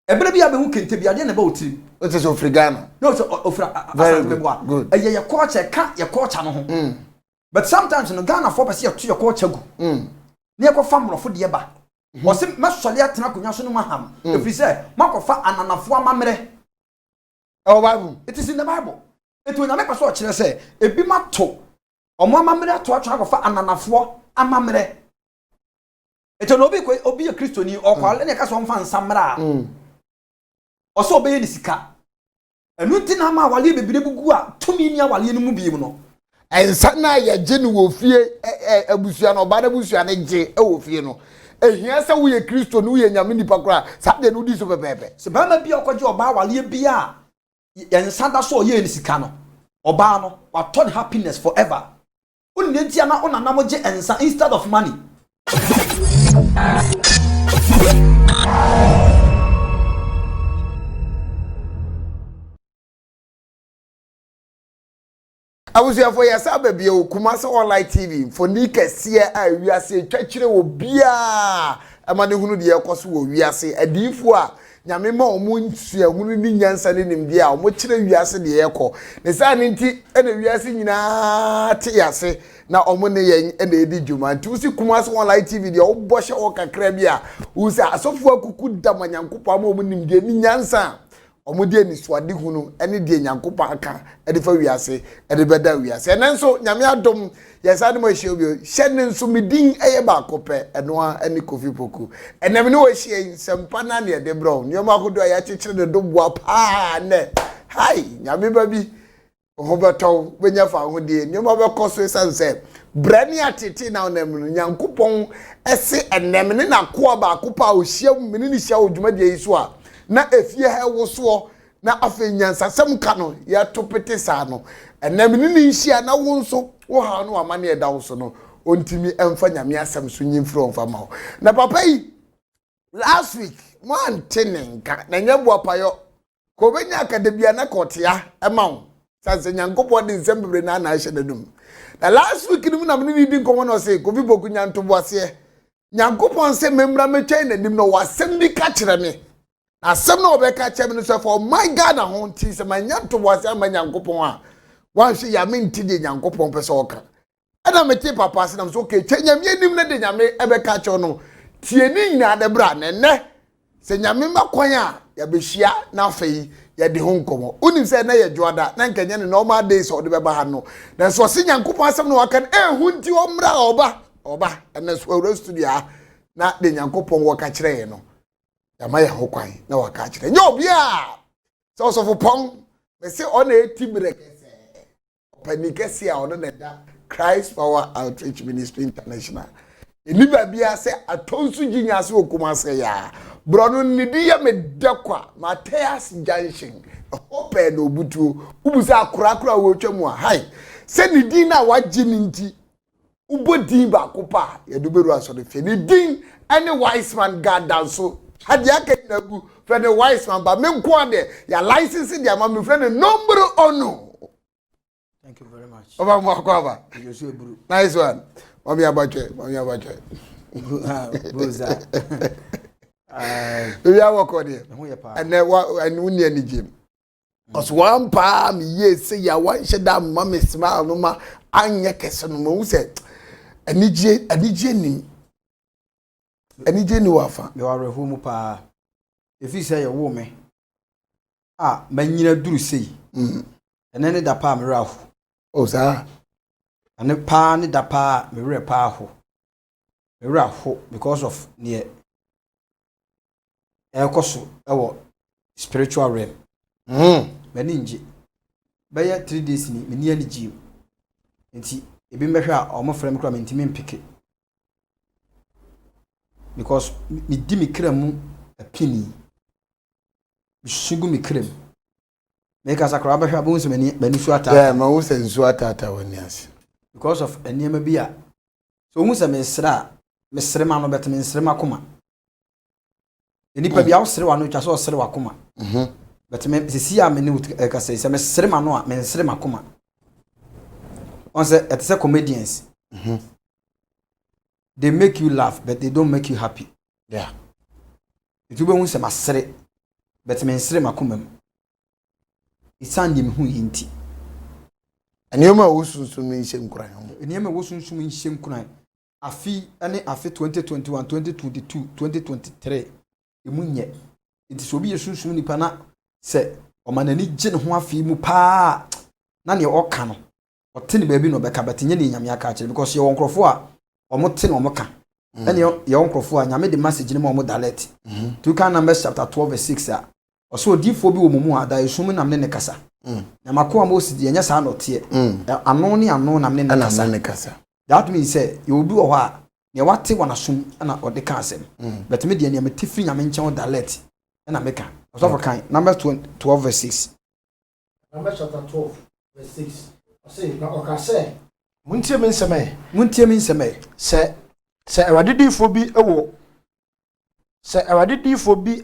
Ebere bi abehu kente bi ade na ba otiri. What is Africana? No, so ofra good. Your culture ka your culture no ho. But sometimes in Ghana for person to your culture go. Na yakọ famro fo de ba. O se mesole atena konwa so no maham. If you say makofa ananafo amamre. Oh Bible. It is in the Bible. It will na make so kire say ebi mato. Omo amamre to atwa akofa ananafo amamre. Eto no obi a Christian ni okwale na ka so mfa nsamra. Oso obeye ni sika. Enu nti na ma wale bebire bugu a tumi ni awale no mu biem no. Ensa na ye je ni wo fie abusua no ba na busua ne je wo fie no. Ehia se wo ye Kristo no ye nyame nipa kora sa de no di so pepepe. Se ba ma bi okoje oba wale bia ensa da so ye ni sika no. Oba no wa turn happiness forever. Unne ntia na onanam je ensa instead of money. Awusiafo yesa baby o Kumasi Online TV for ni kese a wiase twakire wo bia amane hunu de ekoso wo wiase adifo a nyame ma omo ntua hunu ni nyansa ne nimde a omo kire wiase de eko ne sa ne nti ena wiase nyina te yase na omo ne yen ena edi djuma nti usi Kumasi Online TV de obo hye o kakra bia usi asofo akuku damanyankopo ama omo nimde ni nyansa omudi eni swade hunu eni de nyankopa aka edi fa wiase edi beda wiase enenso nyame adom yesa de mo hye obi hye ne nso medin eye ba kope enoa eni Kofi Poku enem ne wo hye sempa na ne de bro nyoma akodo ya chechire de doboa pa ne hai nyame ba bi ho beto benya fa ho de nyoma be koso esanse brani atete na onem nyankopon ese enem ne na koa ba kopa o hye mini ni hye odwuma de yi so a na efie ha woso na afenyansa sem ka no ya topete sa no enam ni nhia na wo nso wo ha no amane eda wo so no ontimi emfa nyame asem so nyimfro onfa ma ho na papa yi last week man tenenka na nyabu apayo ko benya akadebia na kotia ema wo sanse nyankopo de nsembebre na na ahye dadum na last week ni mu na me di nkomo no say Kofi Poku nyantobo ase nyankopo nse memra metwai na nim no wasem bi ka kire me asem na obeka chem no say for my God na ho nti se manyanto wase amanyankopon a wan hwe ya menti de nyankopon pese oka ana meti papa se na so okay twanyam yenim na de nyame ebeka che no tie ni nyina de bra ne se nyame makwan a ya behia na afei ya de ho nkomo unim se na ye joada na nkanya ne normal days o de beba ha no na so se nyankopon asem na waka hu nti o mra oba na so awura studio na de nyankopon waka kire ye no yamaya hokwan na waka kire nya obia so for pong me say on etimre kese panikese a on na da Christ Power Outreach Ministry International eni babia say atonsu ginya se Kumasi ya brono nidi ya medakwa Matthias Junction hope na obutu ubusa akura wo twam a hai se nidi na waji ninti ubodin ba kopa ya duberu asode fe nidi any wise man God down so hadi ake nagu friend wise man ba me nko ade ya license dia ma me friend number ono. Thank you very much. Oba mo akwaba. Nice one. Mami abachwe. Boza. We are work on here. And wuni ani jim. Os one pa me ye say ya wan sheda mama smile no ma anya kese no mo say anije ni anije ni wafa me ware hu mu pa if you say your me manyina duru sei ene ne da pa me rahu o sa ane pa ne da pa me re pa ho me rahu because of near ekoso ewo spiritual realm mani nji baya 3 days ni meni ani ji nti ebi mehwe a o mo frem kra me ntimi mpike because me di me kram apini sugu me kram make us akra ba hwa bo nso mani su ata yeah ma wo se nsu ata woni ase because of eniema bia so hu se me sre ma no bet me sre ma koma enipa bia wo sre wa no twa so sre wa koma but me sisi a me ne ka se me sre ma no a me sre ma koma on say it's a comedians they make you laugh but they don't make you happy. Yeah. If you be hu se ma sre but me nsere makoma mu isande me hu yinti enema wo sunsun me nhyem kuran ho enema wo sunsun nhyem kuran afi 2021 2022 2023 emunye nti so bi yesunsun nipa na se omanani gye ne ho afi mu pa na ne oka no ote ne baabi no beka bet nye ne nyame aka akire because ye wonkrofo a omote no omoka ene ye wonkrofo a nyame de message ne mo omodalet to kan Numbers chapter 12 verse 6 a oso odifo bi wo mumu a da esum nam ne kasa na makoa Moses de nya sa na ote ano ne ano nam ne kasa that means say you obi wo ha ne wate wana sum na ode ka asem but me de ne me tifri nyame nchen odalet na meka oso for kan Numbers 12 verse 6 Numbers chapter 12 verse 6 say na okase muntie me nseme se awade difo bi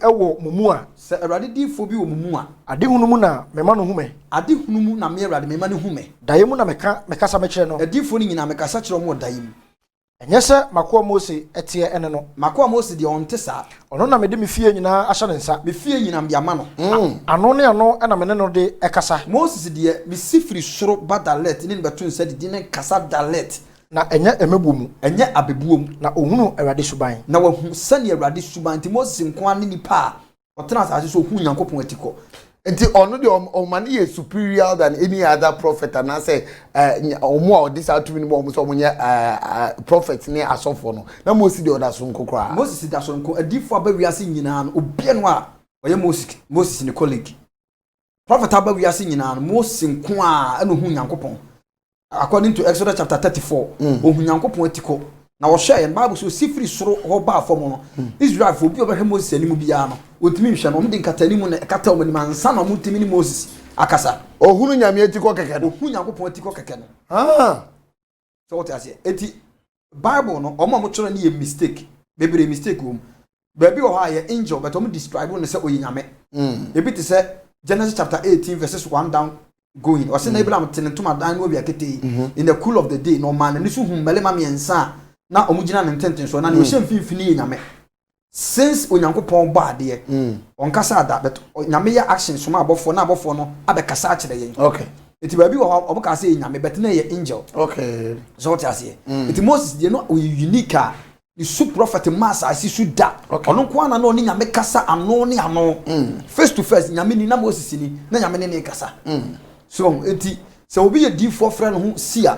ewo mumu a se awade difo bi wo mumu a ade hunu mu na mema no hume ade hunu mu na me awade mema no hume daye mu na mekasa mekire no adifo ni nyina mekasa kire mo daye mu enye se makoa Mose etie ene no makoa Mose de onte sa ono na mede me fie nyina ahye ne nsa me fie nyina me ama no ano ne ano na me ne no de ekasa Moses de me sifiri soro badalet ni beto nsa de ne kasa dalet na enye emebom enye abebuom na ohunu awade suban na wahu sane awade suban ti Moses nko ani nipa otena asase so hu Nyankopon atiko enti ono de omane ye superior than any other prophet and I say omo this out to me mo so omo prophet ni asofo no na Moses de oda so nkokra Moses da so nko adifo abawiase nyina no obie no a oye Moses ni colleague prophet abawiase nyina no Moses nko a eno hu Nyankopon according to Exodus chapter 34 ohu Nyankopon atiko na wo hwe en Bible so sifiri soro ho ba afom no Israel fo bi obehwe Moses animu bia no otimi hwe no omde nkatani mu na kata omani mansa na omutimi ni Moses akasa ohunu nyame atiko keke no ohu Nyankopon atiko keke no so what I say eti Bible no omo choro ni ye mistake bebre mistake wom baby o ha ye angel but omo describe no say oyinyame ebi te say Genesis chapter 18 verses 1 down going or say na Abraham tenentuma dan no bi akete in the cool of the day no man ni so hu melema miensa na omugina ne ntenten so na ne ohye mfimfini ye nyame since Onyankopon ba ade onkasa ada but nyame ya action so ma abofo na abofo no abekasa a kire yen okay eti baby wo obokasa ye nyame but na ye angel okay so what I say eti Moses de no unique a the super prophet mass asisu da ono ko ana na oni nyame kasa ano ne ano face to face nyame ni na Moses ni na nyame ne kasa so eti se obi ye D4 friend ho sia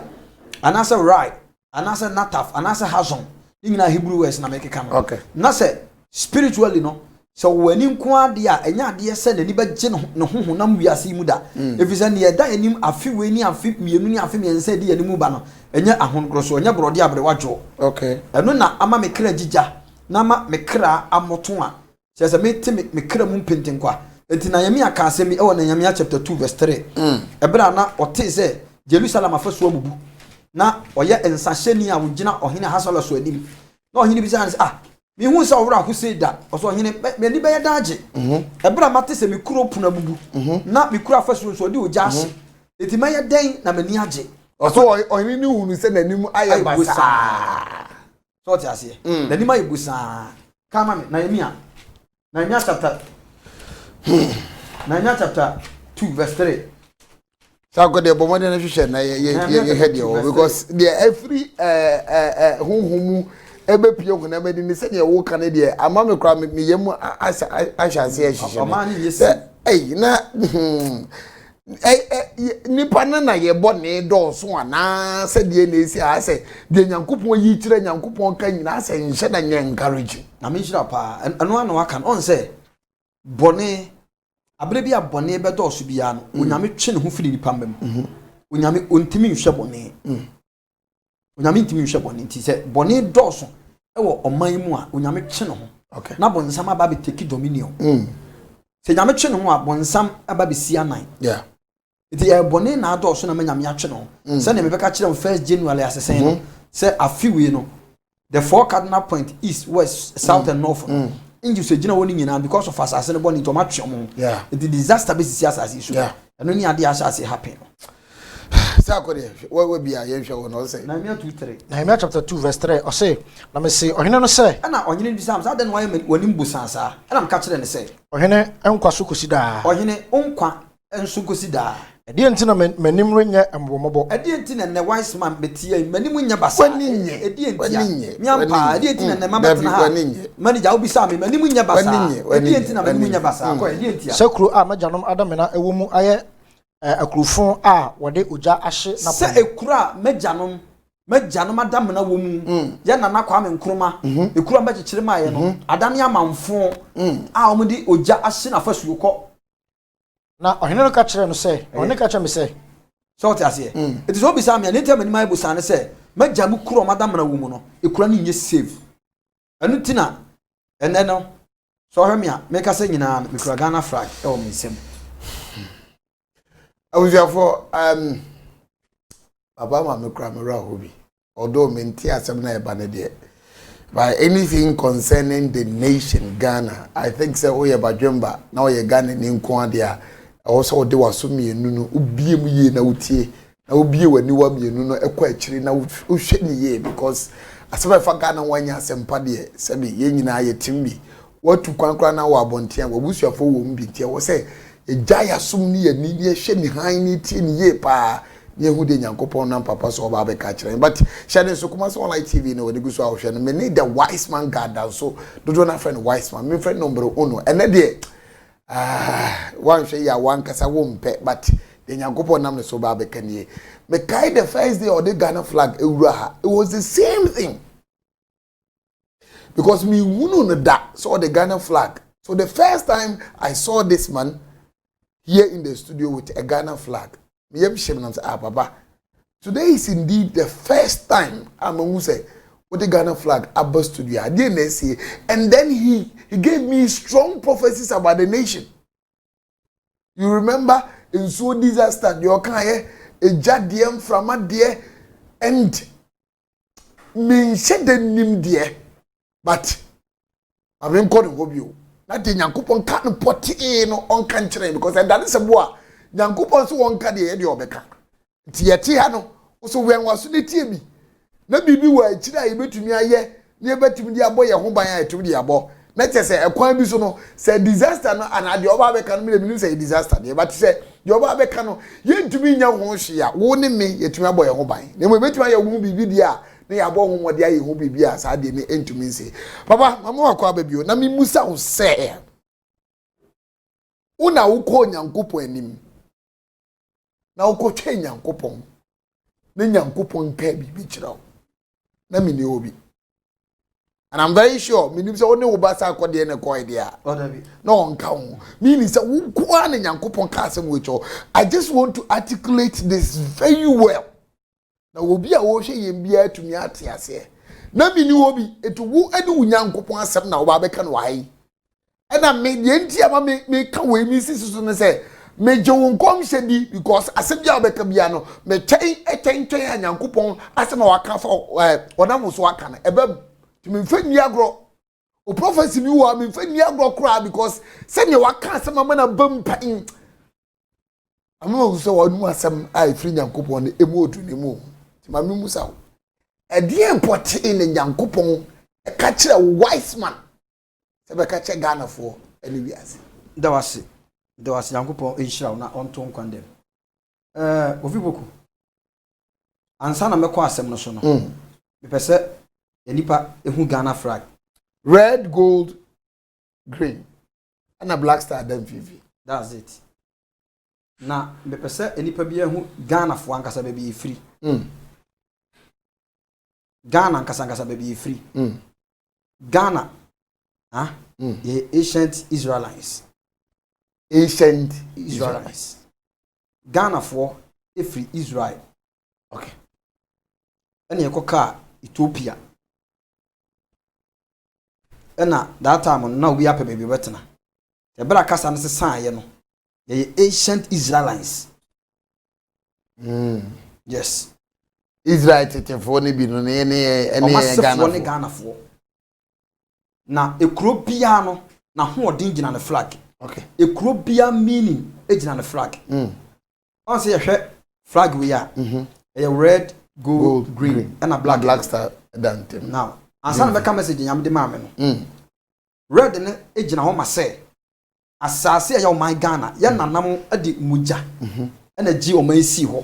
anasa right anasa nataf anasa hazon ingina Hebrew words na make kan okay na se spiritually no so wani nko ade a enya ade se na ni bagye ne ho na wiase mu da efisa ne yeda anim afi we ni afi mienu ni afi miensa de anim ba no enya ahonkro so enya brode abre wadwo okay eno na ama me kra jija na ama me kra amoto a se me te me kra mu mpenten kwa enti na yami aka asemi e wona yami chapter 2 verse 3 ebra na ote se Jerusalem afaso abubu na oye ensaheni a wogina ohene hasala so adim na ohene bi say mi hu sa owra akuse da oso ohene me ni be ya daje ebra mate se mi kuro puna bubu na mi kuro afaso so de oja ahye eti ma ya den na mani age oso ohene ni hunu se nanim aye basa so ti ase na ni ma yebusa kama me na yemia na yemia chapter 2 verse 3 so go de bomo de na hwehwe na ye head yo because the every huhumu ebe pie ko na bedi ni se de wo kan de ama me kra me yemu ahwase ahwehwe o man ni yesi na nipa na ye bone do so ana se de na esi a se de Nyankopon yi kire Nyankopon kan nyina se nhye na nye encourage na me hira pa ano anu aka on se bone abere bi abone be do so bia no onyame twe ne ho firi nipa mbam onyame ontimi nhwe bone onyame ntimi nhwe bone nti se bone do so e wo oman mu a onyame twe ne ho okay na bonsam aba be take dominion se nyame twe ne ho a bonsam aba be si anan yeah iti e bone na do so na nyame atwe ne ho se na me beka kire 1 January asesen no se afiwe no the four cardinal point east west south and north inji so gina woni nyina because of asase ne bone to matwe mo yeah the disaster be sisi asase so eno ni ade asase happen Sakode, we be a yehwe wo no say. Nehemia 2:3. Nehemia chapter 2 verse 3. O say, na me say ohene no say. Ana ohene bi sam sa den wa wani mbusan sa. Ana m ka kire ne say. Ohene enkwa so kosi da. Ohene onkwa enso kosi da. Edi enti na manim renye embomobo. Edi enti na wise man betie manim nya basa. Wani nye. Edi enti. Nyampa edi enti na mama tena ha. Manager obi sa me manim nya basa. Edi enti na manim nya basa. Ko edi enti. Sekru a majanom adamena ewo mu aye akrufon a wode oja ahye na se ekura majanom adamena wo mu ya nana Kwame Nkrumah ekura magikire maaye no adane amanfo a omudi oja ahye na fasu ko na ohene no ka kire no se ohene ka kire me se so what ase it is obi sa me anytime ani mai busane se majamu kuro madamena wo mu no ekura ni nye save anu tina ene no so hweme a me ka se nyina me kura Ghana flag e wo nsem Awuziafo Baba ma me kura me ra hobi although me nti asem na e ba ne de by anything concerning the nation Ghana I think say oye badwemba na oye Ghana ni nko ade a also de waso mienu no ubie mu ye na utie na ubie wani wa mienu no ekọ akiri na uhwe ni ye because asem fa Ghana wanya asempa de se be ye nyina ye timbi watu kwankra na wa abontia wabusuafo wo mbintia wo se ejaya sum ni ani ni hwe ni han ni tie ni ye pa ni ehu de Nyankopon na papa so ba be ka kire but shade so kuma so online TV no we guso ahwe no me need the wise man God down so do na friend wise man me friend number 1 ene de one hwe ya one kasa wo mpe but the Nyankopon nam so ba be kanie me kai the first day or the Ghana flag ewura ha it was the same thing because me wunu no da so the Ghana flag so the first time I saw this man here in the studio with a Ghana flag. Baba. Today is indeed the first time I'm say with the Ghana flag Abba studio. I didn't see, and then he gave me strong prophecies about the nation. You remember in so disaster, you can a jadiem from a dear and me shed the name dear, but I've been calling you. Nothing Yankupon can't put in on country because that is a boy. Yankupon so one can the head of Becca. Tiano, also when was the TV. No be where China you to me a year, near to me, a boy, a home by to the abo. Let's say a quite bisono said disaster and I the Oba can mean say disaster, but say your Oba Cano, you to me young one she warning me yet to my boy home by. Then we met my won't be video. They are born what they will be as I didn't end to me say. Papa, Mamma Quabio, Nami Musa say. Una uko Nyankupo enim. Na uko chen Yankupon. Then Yankupon kebi bichro. Nami ni obi. And I'm very sure, meaning so only Ubasa kwa the ko idea. No one count. Meaning so ukwane Yankupon kasem wicho. I just want to articulate this very well. Na obi a wo hwe yembia tumi ate ase na mi ni obi etuwu adu Nyankopon asem na oba beka no wai e na me de nti ama me ka we mi sisi ne se me je won kom hyedi because asem bia beka bia no me ten Nyankopon asem na waka fa onam so aka na ebe tumi mfani agro o prophecy mi wo mi mfani agro kra because se ne waka asem ama na bampan amu so wonu asem ai free Nyankopon ne emu odu ne mu Mami Musa. A dear pot in the Yankupon, a catcher a wise man. Seba catcher Ghana for any years. That was it. There was Yankupon in Shroud, not on Tom Condem. Oviboku. And Sana Mekwa Semnosono. Because a nipa who Ghana flag. Red, gold, green. And a black star, then Vivi. That's it. Now, the person any pabia who Ghana for Ankasa baby free. Ghana Ankasa baby free. Ghana, the ancient Israelites. Ancient Israelites. Ghana for a free Israel. Okay. And you car Ethiopia. And that time now we are baby wetna. The black cast and the sign, the ancient Israelites. Yes. Israel for any Ghana for. Now a crop piano, now who are dinging on the flag. Okay. A crop meaning aging on the flag. I say flag we are a red gold green and a black star dante now ansa na beka message nyam de ma me no red ne ejina ho ma say asase ya o man Ghana ya nanam ade muja na gi o man si ho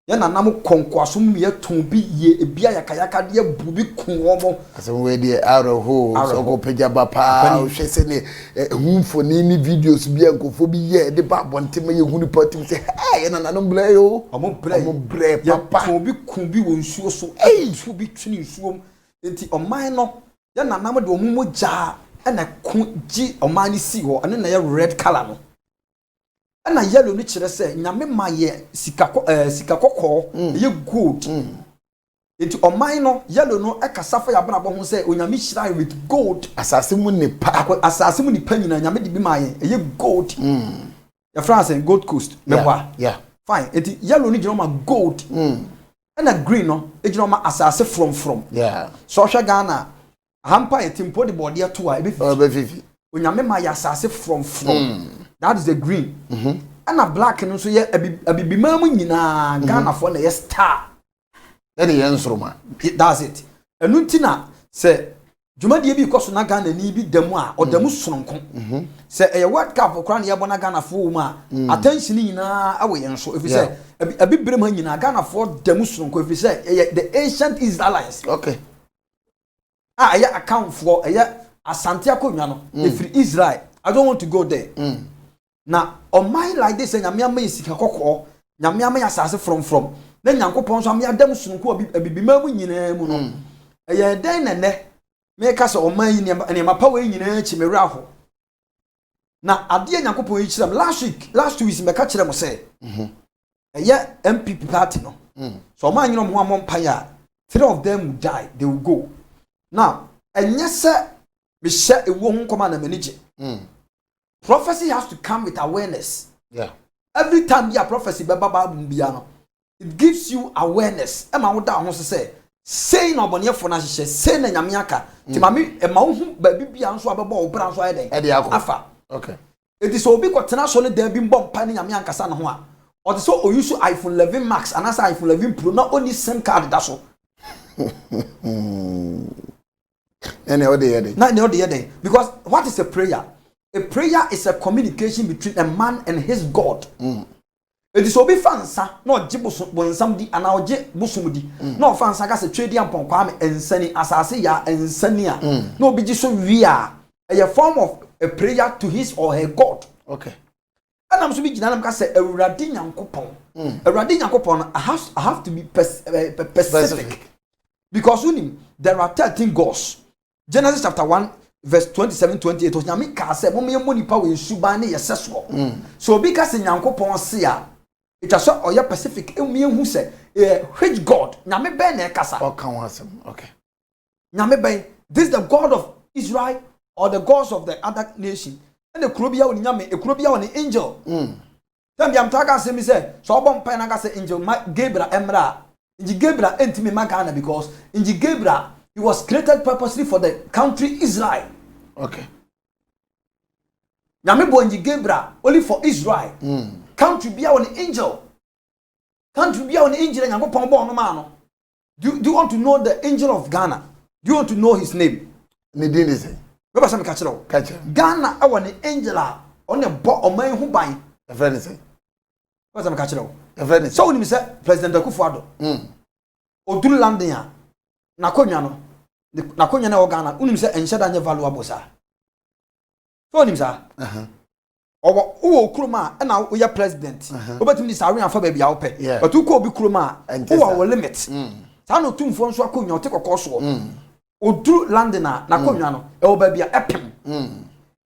ya nanam konkwaso mu ye ton bi ye ebia yakayaka de bubi kun omo asem we de arrow so go peja ba pa o hwese ne humfo ni videos bi enkofo bi ye de ba bonte ma ye hunu patim se ya nanam bre yo omo bre papa ton bi kun bi won suo so su bi twini suom enti o man no ya nanam de omo moja na kun gi o man ni si ho ane na ye red color no na yellow ni kire se nyame ma ye sika kokko ye gold enti o man no yellow no e kasa fa ya bana bo ho se onyame hira with gold asase mu ni pa nyina nyame de bi ma ye gold ya France and Gold Coast mebwa fine enti yellow ni gino ma gold na green no e gino ma asase from so hwa Ghana hampa ye timpo de body to a e be fifi onyame ma ya asase from that is the green and a black no so ye abibima mu nyina Ghana for na ye star then ye nsroma that's it enu ntina se dwumade bi koso na Ghana ni bi damu a odamu sononko se e World Cup kra na ye bona Ghana fo mu a attention nyina awe ye nso efi se abibire ma nyina Ghana fo damu sononko efi se the ancient Israelites okay ye account for asante akonwa no efi Israel. I don't want to go there now on my like this nyame ama yisika kokko nyame ama yasase from na nyankopon so am yadam sunku abibima mu nyina mu no eye den ne me ka so oman yi ne mapa we nyina chi mewura ho na ade nyankopon yi chiram last 2 weeks me ka kire mo say eye MPP party no so oman nyina mo amon ya 3 of them will die, they will go now enye se me hye ewo ho koma na manage prophecy has to come with awareness. Yeah. Every time your prophecy it gives you awareness. Emma would down say say no bonye for na say na nyamiaka. Ti mami e ma hu ba bibia nso abebo obra nso ayeden. Afa. Okay. It is obi kwatena so ne da bi mbom pa ne nyamianka sa ne ho a. O de so o use iPhone 11 Max and as iPhone 11 Pro na only SIM card da so. And the other because what is a prayer? A prayer is a communication between a man and his God. It is obi fansa no jibuso bonsam di ana oje busum di no fansa ka se twedi ampon kwa me ensani asase ya ensani a no obi ji so wi a form of a prayer to his or her God. Okay. And I'm so be ginanam ka se awurade nyankopon. Awurade nyankopon I have to be specific. Because there are 13 gods. Genesis chapter 1 verse 27-28 was nyame ka se mo me moni pa we suban ne yeseso so obi ka se nyankopon se a it was so oya Pacific emi hu se which God nyame ben na kasa okay nyame ben this is the God of Israel or the gods of the other nation and the krobia woni nyame krobia woni angel tam yam taka se mi se so obon pan na ka se angel Gabriel emra inji Gabriel entimi magana because inji Gabriel he was created purposely for the country Israel. Okay. Nyame bonji Gabriel only for Israel. Country bia on angel. Country bia on angel nyame pon bo no ma no. Do you want to know the angel of Ghana? Do you want to know his name? Ne din is. We ba say me ka kire o. Ghana awo ne angel a on ne bo oman hu ban. The friend is. We say me ka kire o. The friend is. So when me say President Akufo-Addo. Oduru landing a na konwa no na konya na Ghana unim se enhyeda nye valuable sa so unim sa wo kuruma na wo ya president obetimi sa wen afa ba bia wo pe but wo ko obi kuruma wo limit sa no tumfo nso akonya o te kokoso oduru landing na konya no e wo ba bia epem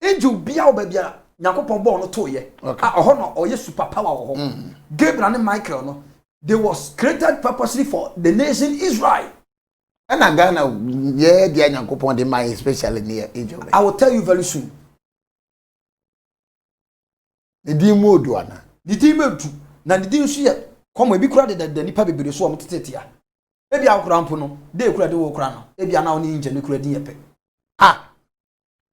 enju bia wo ba bia nyakopon bo no to ye ho no o ye super power wo ho Gabriel and Michael no they was created purposely for the nation Israel. And Ghana, yeah, the Yankopon de my especially near angel. I will tell you very soon. The demo duana. The demo do. Na the demo see come we be crowded that the nipa be so am tetetia. Ebi akura mpo no, dey kura de wo kura no. Ebi ana oni nje ne kura din yepe.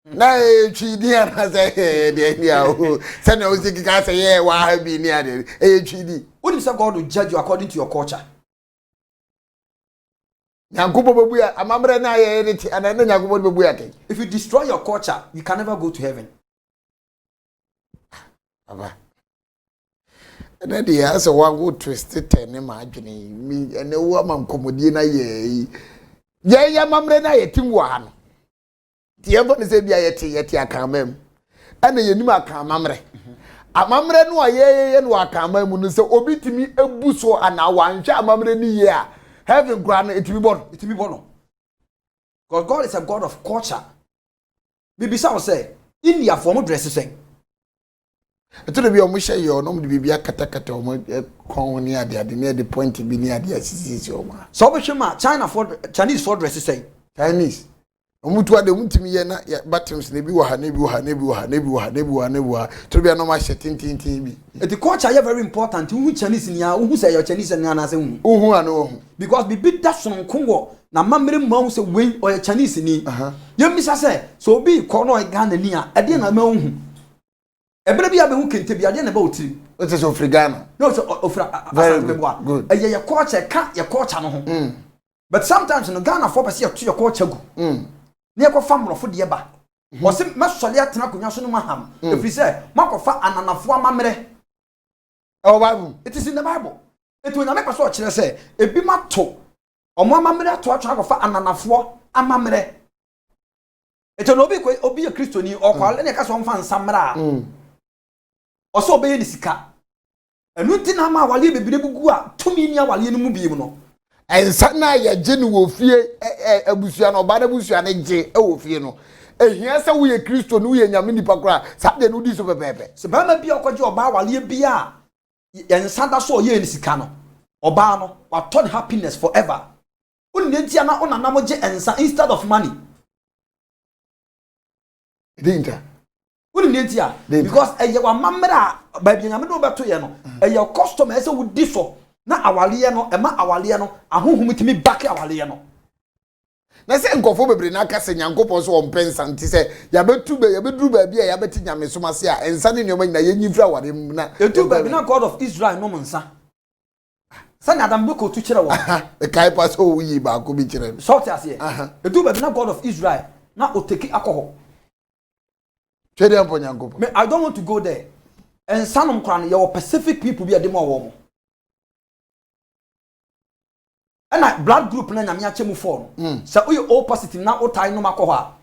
na twidi ana say de dia o say na o siki ka say ye wa ha bi ni ade twidi When you say God will judge you according to your culture. Nyankopo bebu ya amamre na ye reti ana na nyankopo bebu ya ke. If you destroy your culture, you can never go to heaven. Aba. Na de ya so wa go twist ten ma adwene mi ene wo amankomodie na ye. Ye ya amamre na ye tim wo ha no. Tie bo ne se bia ye te akamam. Ana ye nim akamamre. Amamre no ye no akamam no se obi timi ebu so ana wanhwe amamre ni ye a heaven grant it be born. It will be born. Because God is a God of culture. Bibisa will say, India form dress saying. Eto de bi omo hye yo no mo de bibia katakata omo kon ni ade near the point bi ni ade asisi omo. So we shema China for Chinese for dress saying. Chinese. Omo tu ade mutimi ye na bottoms ne bi wo ha ne bi wo ha ne bi wo ha ne bi wo ha ne bi wo ha ne bi wo ha. To bi no ma hye tintintin bi. The culture is very important. Who Chinese ni who say your Chinese ni na say who. Ohu ana ohu. Because bibi that son kongo na mamre ma say we or Chinese ni. You miss say so be kono e Ghana ni a e de na ma hu. Ebere bia be hu kente bia de na ba otiri. O se so Africana. No so ofra asante beboa. Eye your culture ka your culture no ho. But sometimes in Ghana for person to your culture go. Na ye ko famrofo de ba. Wo se mesole atena konwa so no maham. If you say makofa ananafo amamre. Oh Bible. It is in the Bible. It will not make us watch say ebi mato omo amamre ato atwa akofa ananafo amamre. Eto no obi a Christiani okwale ne ka so mfa nsamra a. Oso obeye ni sika. Enu ti na ma wale bebire bugu a tumi ni awale no mu biem no. Ensa na ye je ni wo fie abusua no ba na abusua ne je wo fie no. Ehia se wo ye Kristo no ye nyame nipa kora sa de no di so pepepe. Se ba ma bi okoje oba wale bia ensa da so ye ni sika no. Oba no wa turn happiness forever. Unne ntia na onanam je ensa instead of money. Dinta. Unne ntia because eye wa mamra ba bi nyame do beto ye no. Eye customer ese wo di so na awale no ema awale no ahohum timi back awale no. Na se nkofo bebre na aka se nyankopon so ompensa nti se ya beduru ba bia ya beti nyame so mase a ensa ne nyoma nyina yenyifra aware mu na etu ba bi na God of Israel no monsa. Sani Adam beko tu kire wo. E kai pa so wo yi ba ko bi kire. Sort ase. Etu ba bi na God of Israel na oteki akoho. Twede ampo nyankopon. Me I don't want to go there. Ensa no nkra no ye Pacific people bi adem wo mo. And blood group na nyame ache mu for no. So we all positive na otai no makoho a.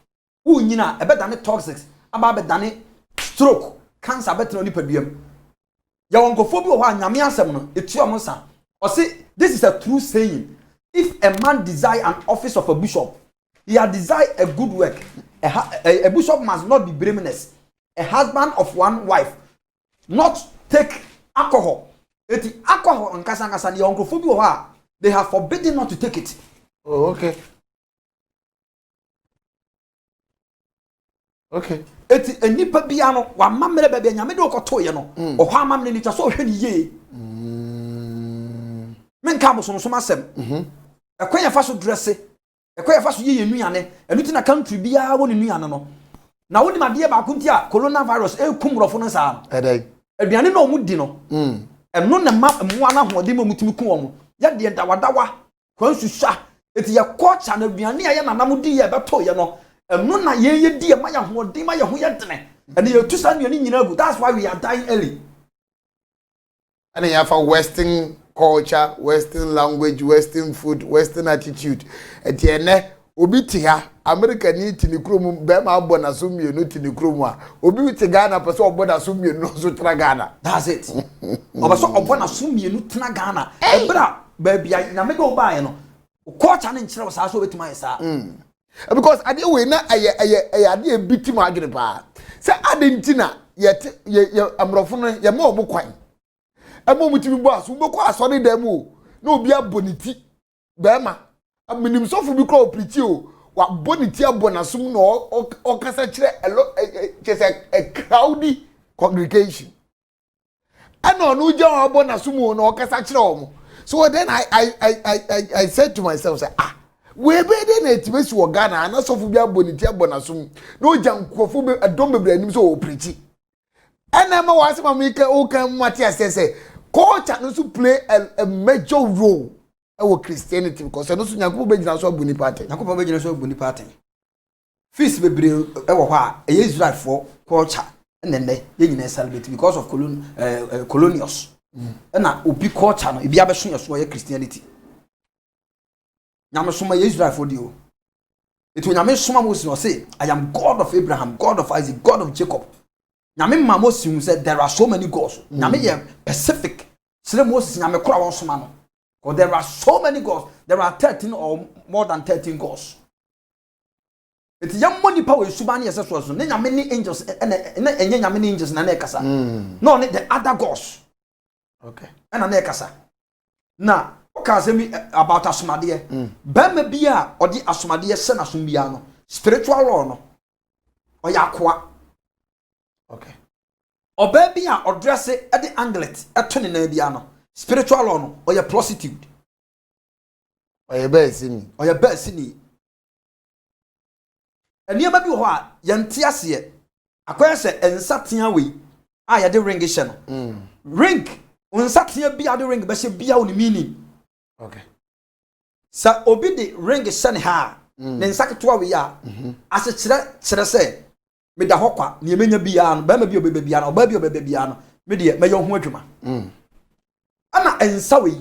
Wo nyina ebe dane toxics, aba be dane stroke, cancer betre oni paduam. Ya wonkofo bi wo ha nyame asem no etu am nsa. Or say this is a true saying. If a man desire an office of a bishop, he has desire a good work. A bishop must not be blameless. A husband of one wife, not take alcohol. Eti alcohol on kasa ni wonkofo bi wo ha. They have forbidden not to take it. Oh, okay. Okay. Eti enipa bia no wa mamre ba bia nyame de okoto ye no. Ohwa mamre ni twa so hwe ni ye. Men ka boso so masem. Ekwan fa so dress. Ekwan fa so ye nuane. Enu ti na country bia wo ni nuane no. Na woni ma de ba kunti a coronavirus e kumrofo no sa. Edai. Aduane no mu di no. Eno na ma mo na ho de ma mutimi ku wo mo. Ya de dawadawa kwansusha eti ya culture na aduane ya na nam di ye beto ye no eno na ye di ye ma ya ho de ma ye ho ye dene and ye tu san aduane nyina gu. That's why we are dying early. And you have a Western culture, Western language, Western food, Western attitude. Eti ene obi ti ha America ni ti ni krom be ma abo na so mienu ti ni krom a obi ti Ghana pese obo na so mienu so tra Ghana. That's it. Obaso obo na so mienu tena Ghana. Ebra ba bia na me do ba ye no. Culture na nkyere wasa so betima yesa. Because ade we na aye ade ebitim adwene pa. Se ade ntina ye amrofo no ye ma obo kwan. Emo mutimi bo aso bo kwa aso ne dem o. Na obi aboniti be ma aminim sofu bi kro preach o wa boniti abonasum no o kasa kire just a crowdy congregation and no uja abonasum no o kasa kire o. So then I said to myself say we be dey na etibesi wo Ghana anasofo bi aboniti abonasom na o jankofo be adom bebre anim so o preach ena ma wa asema mi ka o kan Matthias say culture no so play a major role our Christianity because no so nyankopɔ be gina so abuni party nyankopɔ be gina so abuni party feast bebre e wo hɔ a e Israel for culture nnenne ye nyina celebrate because of colonials na obi culture no e bia be so ye so ye Christianity nyame soma ye Israel for dio eto nyame soma Moses no say I am God of Abraham, God of Isaac, God of Jacob. Nyame ma Moses said there are so many gods. Nyame ye specific. Say Moses nyame kora won soma no. Because there are so many gods. There are 13 or more than 13 gods. It yam money power suba na yese so ne nyame ni angels enye nyame ni angels na na ekasa. No ne the other gods. Okay. Na na ekasa. Na okasemi about asomade. Bema bia odi asomade se na som bia no. Spiritual law no. Oyakoa. Okay. Oba bia odresse e de anglet eto ne na bia no. Spiritual law no oya prostitute. Oya ba sini. Oya ba sini. Eniema bi ho a yente ase akoya se ensatea we a ye de ring hye no. Ring unsatea bia de ring be hye bia oni meaning. Okay. Sa obi de ring hye ne ha ne nsaketoa we ya ase kire se me da hokwa ne emenya bia no ba ma bi obebe bia no ba bi obebe bia no me de me ye ho adwuma. Ana ensa we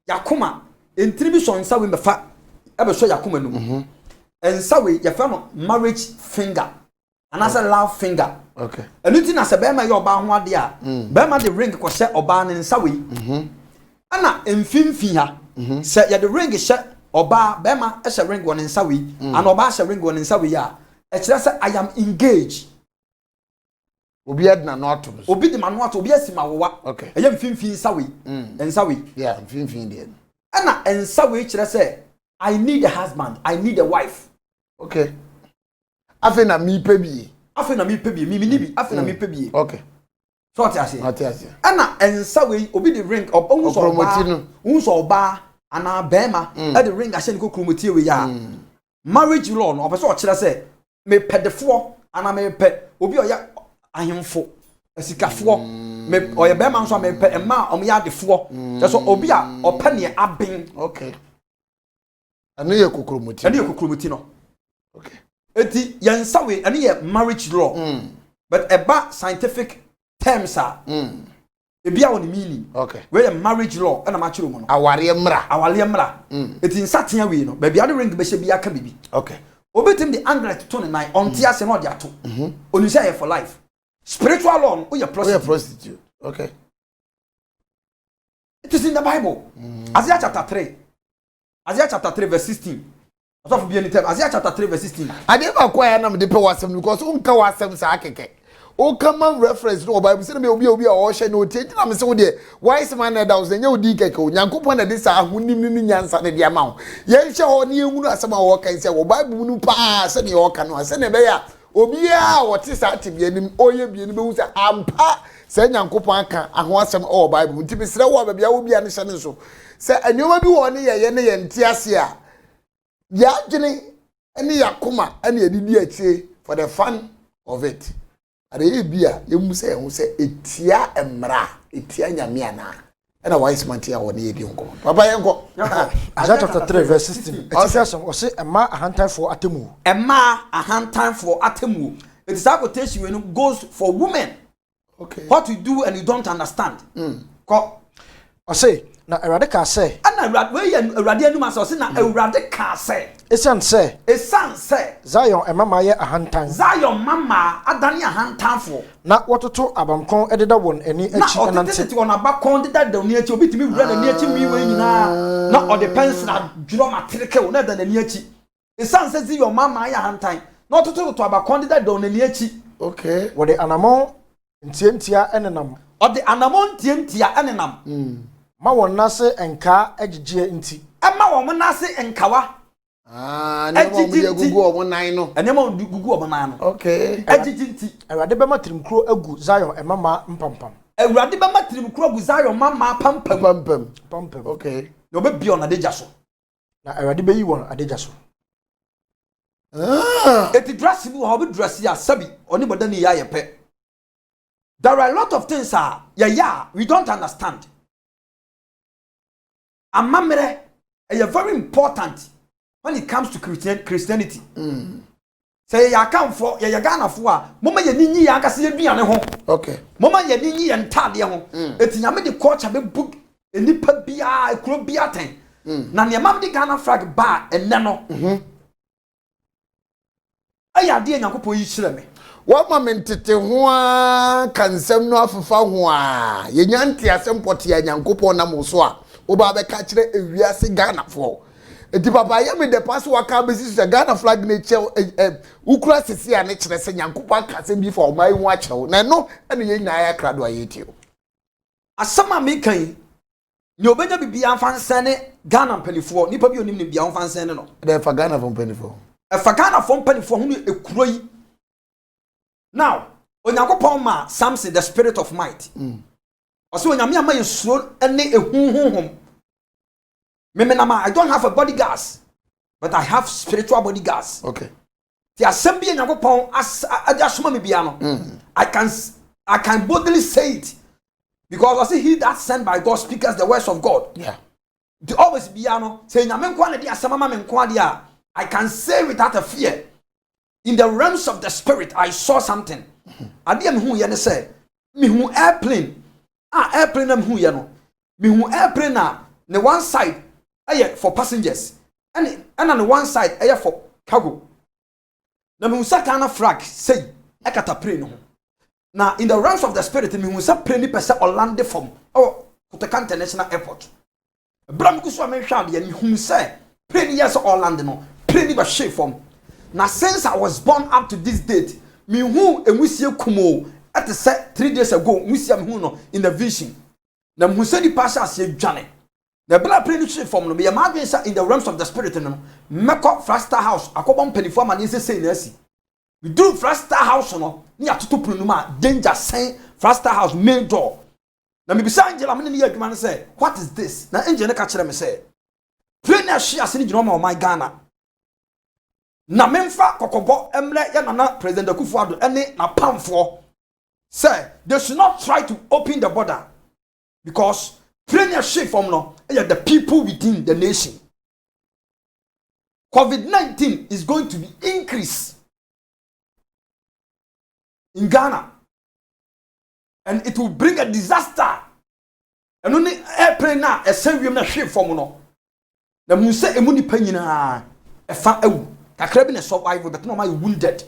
yakoma entiri bi so ensa we mefa ebe so yakoma num. Ensa we ye fa no marriage finger anasa love finger. Okay. Enuti na se be ma ye oba ho ade a be ma de ring ko hye oba ne nsa we. Ana emfimfi ha se ye de ring hye oba be ma hye ring won nsa we and oba hye ring won nsa we ya e kire se I am engaged. Obi adna no ato. Obi de manu ato obi asima wowa. Okay. Eye mfimfi nsa we. Nsa we. Yeah, mfimfi dey. Ana nsa we kire se I need a husband, I need a wife. Okay. Afi na mi pe bi. Afi na mi pe bi, mi ni bi, afi na mi pe bi. Okay. So what you say? What you say? Ana ensa we obi the ring of unso oba. Unso oba ana bema e the ring ahye ne kokromoti we ya. Marriage law no opeso o kire say me pedefo ana me pe obi oya ahemfo asikafo me oya bema nso me pe ema om ya defo. So obi a opa ne aben. Okay. Anu ye kokromoti. Anu ye kokromoti no. Okay. Eti yansa we anu ye marriage law. But eba scientific terms are ebia won meaning. Okay. We a marriage law na ma kire mu no. Aware mra. Awale mra. Eti nsatea we no. Ba bia de ring be hye bia ka bibi. Okay. Obetim the anglet to 9 on tia se no de ato. Onu say for life. Spiritual law no, you prostitute. Okay. It is in the Bible. Isaiah chapter 3. Isaiah chapter 3 verse 16. Aso bi any time. Isaiah chapter 3 verse 16. Ade ba kwa ya na me de pe wasem because unka wasem sa akeke. O come reference no Bible say me obi a o hye no tie na me se wo de wise man na da wo nya odi keke o Nyankopon na de sa ahonim ni nyansa de dia ma wo. Ye hye ho ne ehunu asem a wo kan se wo Bible nu pa se ne wo kan no se ne be ya obi a wo te sa te bia nim oye bia ni be hu se ampa se Nyankopon aka aho asem o Bible nti be sere wo ba bia wo bia ne hye ne so se anyoma bi wo ne ye ne ye ntiase a ya dwene ene yakoma ene edidi akie for the fun of it. Are ye bia yemu se hu se etia emra etia nyame ana ena wise man tia wo ne ye di nko papa ye nko Isaiah chapter 3 verse 16 etifiasom o se ema ahantanfo atemu ema ahantanfo atemu. It is how quotation when it goes for women. Okay. What you do and you don't understand. Ko o se na Awurade ka se ana Awurade anu ma se na Awurade ka se esan se Zion emama ye ahantan Zion mama adani ahantanfo na wototo abamkon ededa won ani achi enante na on abakon deda da oni achi obitimi wura na ani achi mi we nyina na o de pensna dwuro matreke wo na da na ani achi esan se Zion mama ye ahantan na wototo to abakon deda da oni ani achi. Okay. Wo de anamon ntientia enenam o de anamon ntientia enenam ma won nase enka agigye nti ma won nase enkawa ne mo bi gugu o mo nan no ene mo gugu o mo nan no. Okay. Agigye nti Awurade be matrimkro agu Zion emama mpampam Awurade be matrimkro agu Zion mama pampam. Okay. No be bi on adeja so na awade be yi won adagya so eti dress bi ho be dress ya sabi oni boda ni ya yepe. There are a lot of things we don't understand. Amamere is very important when it comes to Christianity. Say ya come for ya Ghana for mama ye ninyi ya akase ye duane ho. Okay. Mama ye ninyi ye ntade ho. Eti nyame de culture be book enipa bia ekuro bia ten. Na ne mam de Ghana flag ba enne no. Aya de Nyankopon yi kyerɛ me. What moment tete ho a kansam no afafa ho a ye nyante asem pote ya Nyankopon na mo so a wo ba be ka kyerɛ ewiase Ghana fo. Eti papa ye me de pass waka be si Ghana flag na che ukura sisi a ne kyerɛ se Nyankopon kasem bi for omai ho a kyerɛ na no ene ye nyina ya krado a yetio. Asama me kan ni obenya bibia amfanse ne Ghana mpanifo nipa bi onim ne bia amfanse ne no. De fa Ghana from mpanifo. E fa Ghana from mpanifo ho ekuro yi. Now, Onyankopon ma Samson the spirit of might. Also onyame ama yesuro ene ehunhunhum. I don't have a bodyguards, but I have spiritual bodyguards. Okay. The assembly Onyankopon as adasoma me bia no. I can boldly say it because I say he that sent by God speaks the words of God. Yeah. The always bia no say nyame nko na dia asema me nko dia I can say without a fear. In the realms of the spirit, I saw something. Ade me hu ye ne say, me hu airplane. Airplane na me hu ye no. Me hu airplane na the one side for passengers. And on the one side for cargo. Na me hu Ghana flag say ekata plane no. Now in the realms of the spirit, me hu say plane ni pese Orlando from Kotaka International Airport. Bram kuso me hwa de me hu say plane yes Orlando no. Plane ba shape from. Now since I was born up to this date, me who enwisie kumo at the set 3 days ago, enwisie me who no in the vision. Na me say the pastor say dwane. Na bla pray no from no me imagine say in the realms of the spirit no. Meko Flaster house, akobon penifo ma ne say na asi. We do Flaster house no, ni atoto punu ma danger sign Flaster house main door. Na me bisa angel am ne ye adwuma no say, what is this? Na angel ne ka kire me say, pray na shi ase ni gino ma my Ghana. Na memfa kokobo emre ya nana President Akufo-Addo ene na pamfo say they should not try to open the border because premiership from no the people within the nation. COVID-19 is going to be increased in Ghana and it will bring a disaster. And only airplane na a same na ship from no na mu say emu ni panyina e fa ewu kakra na survive but no ma wounded.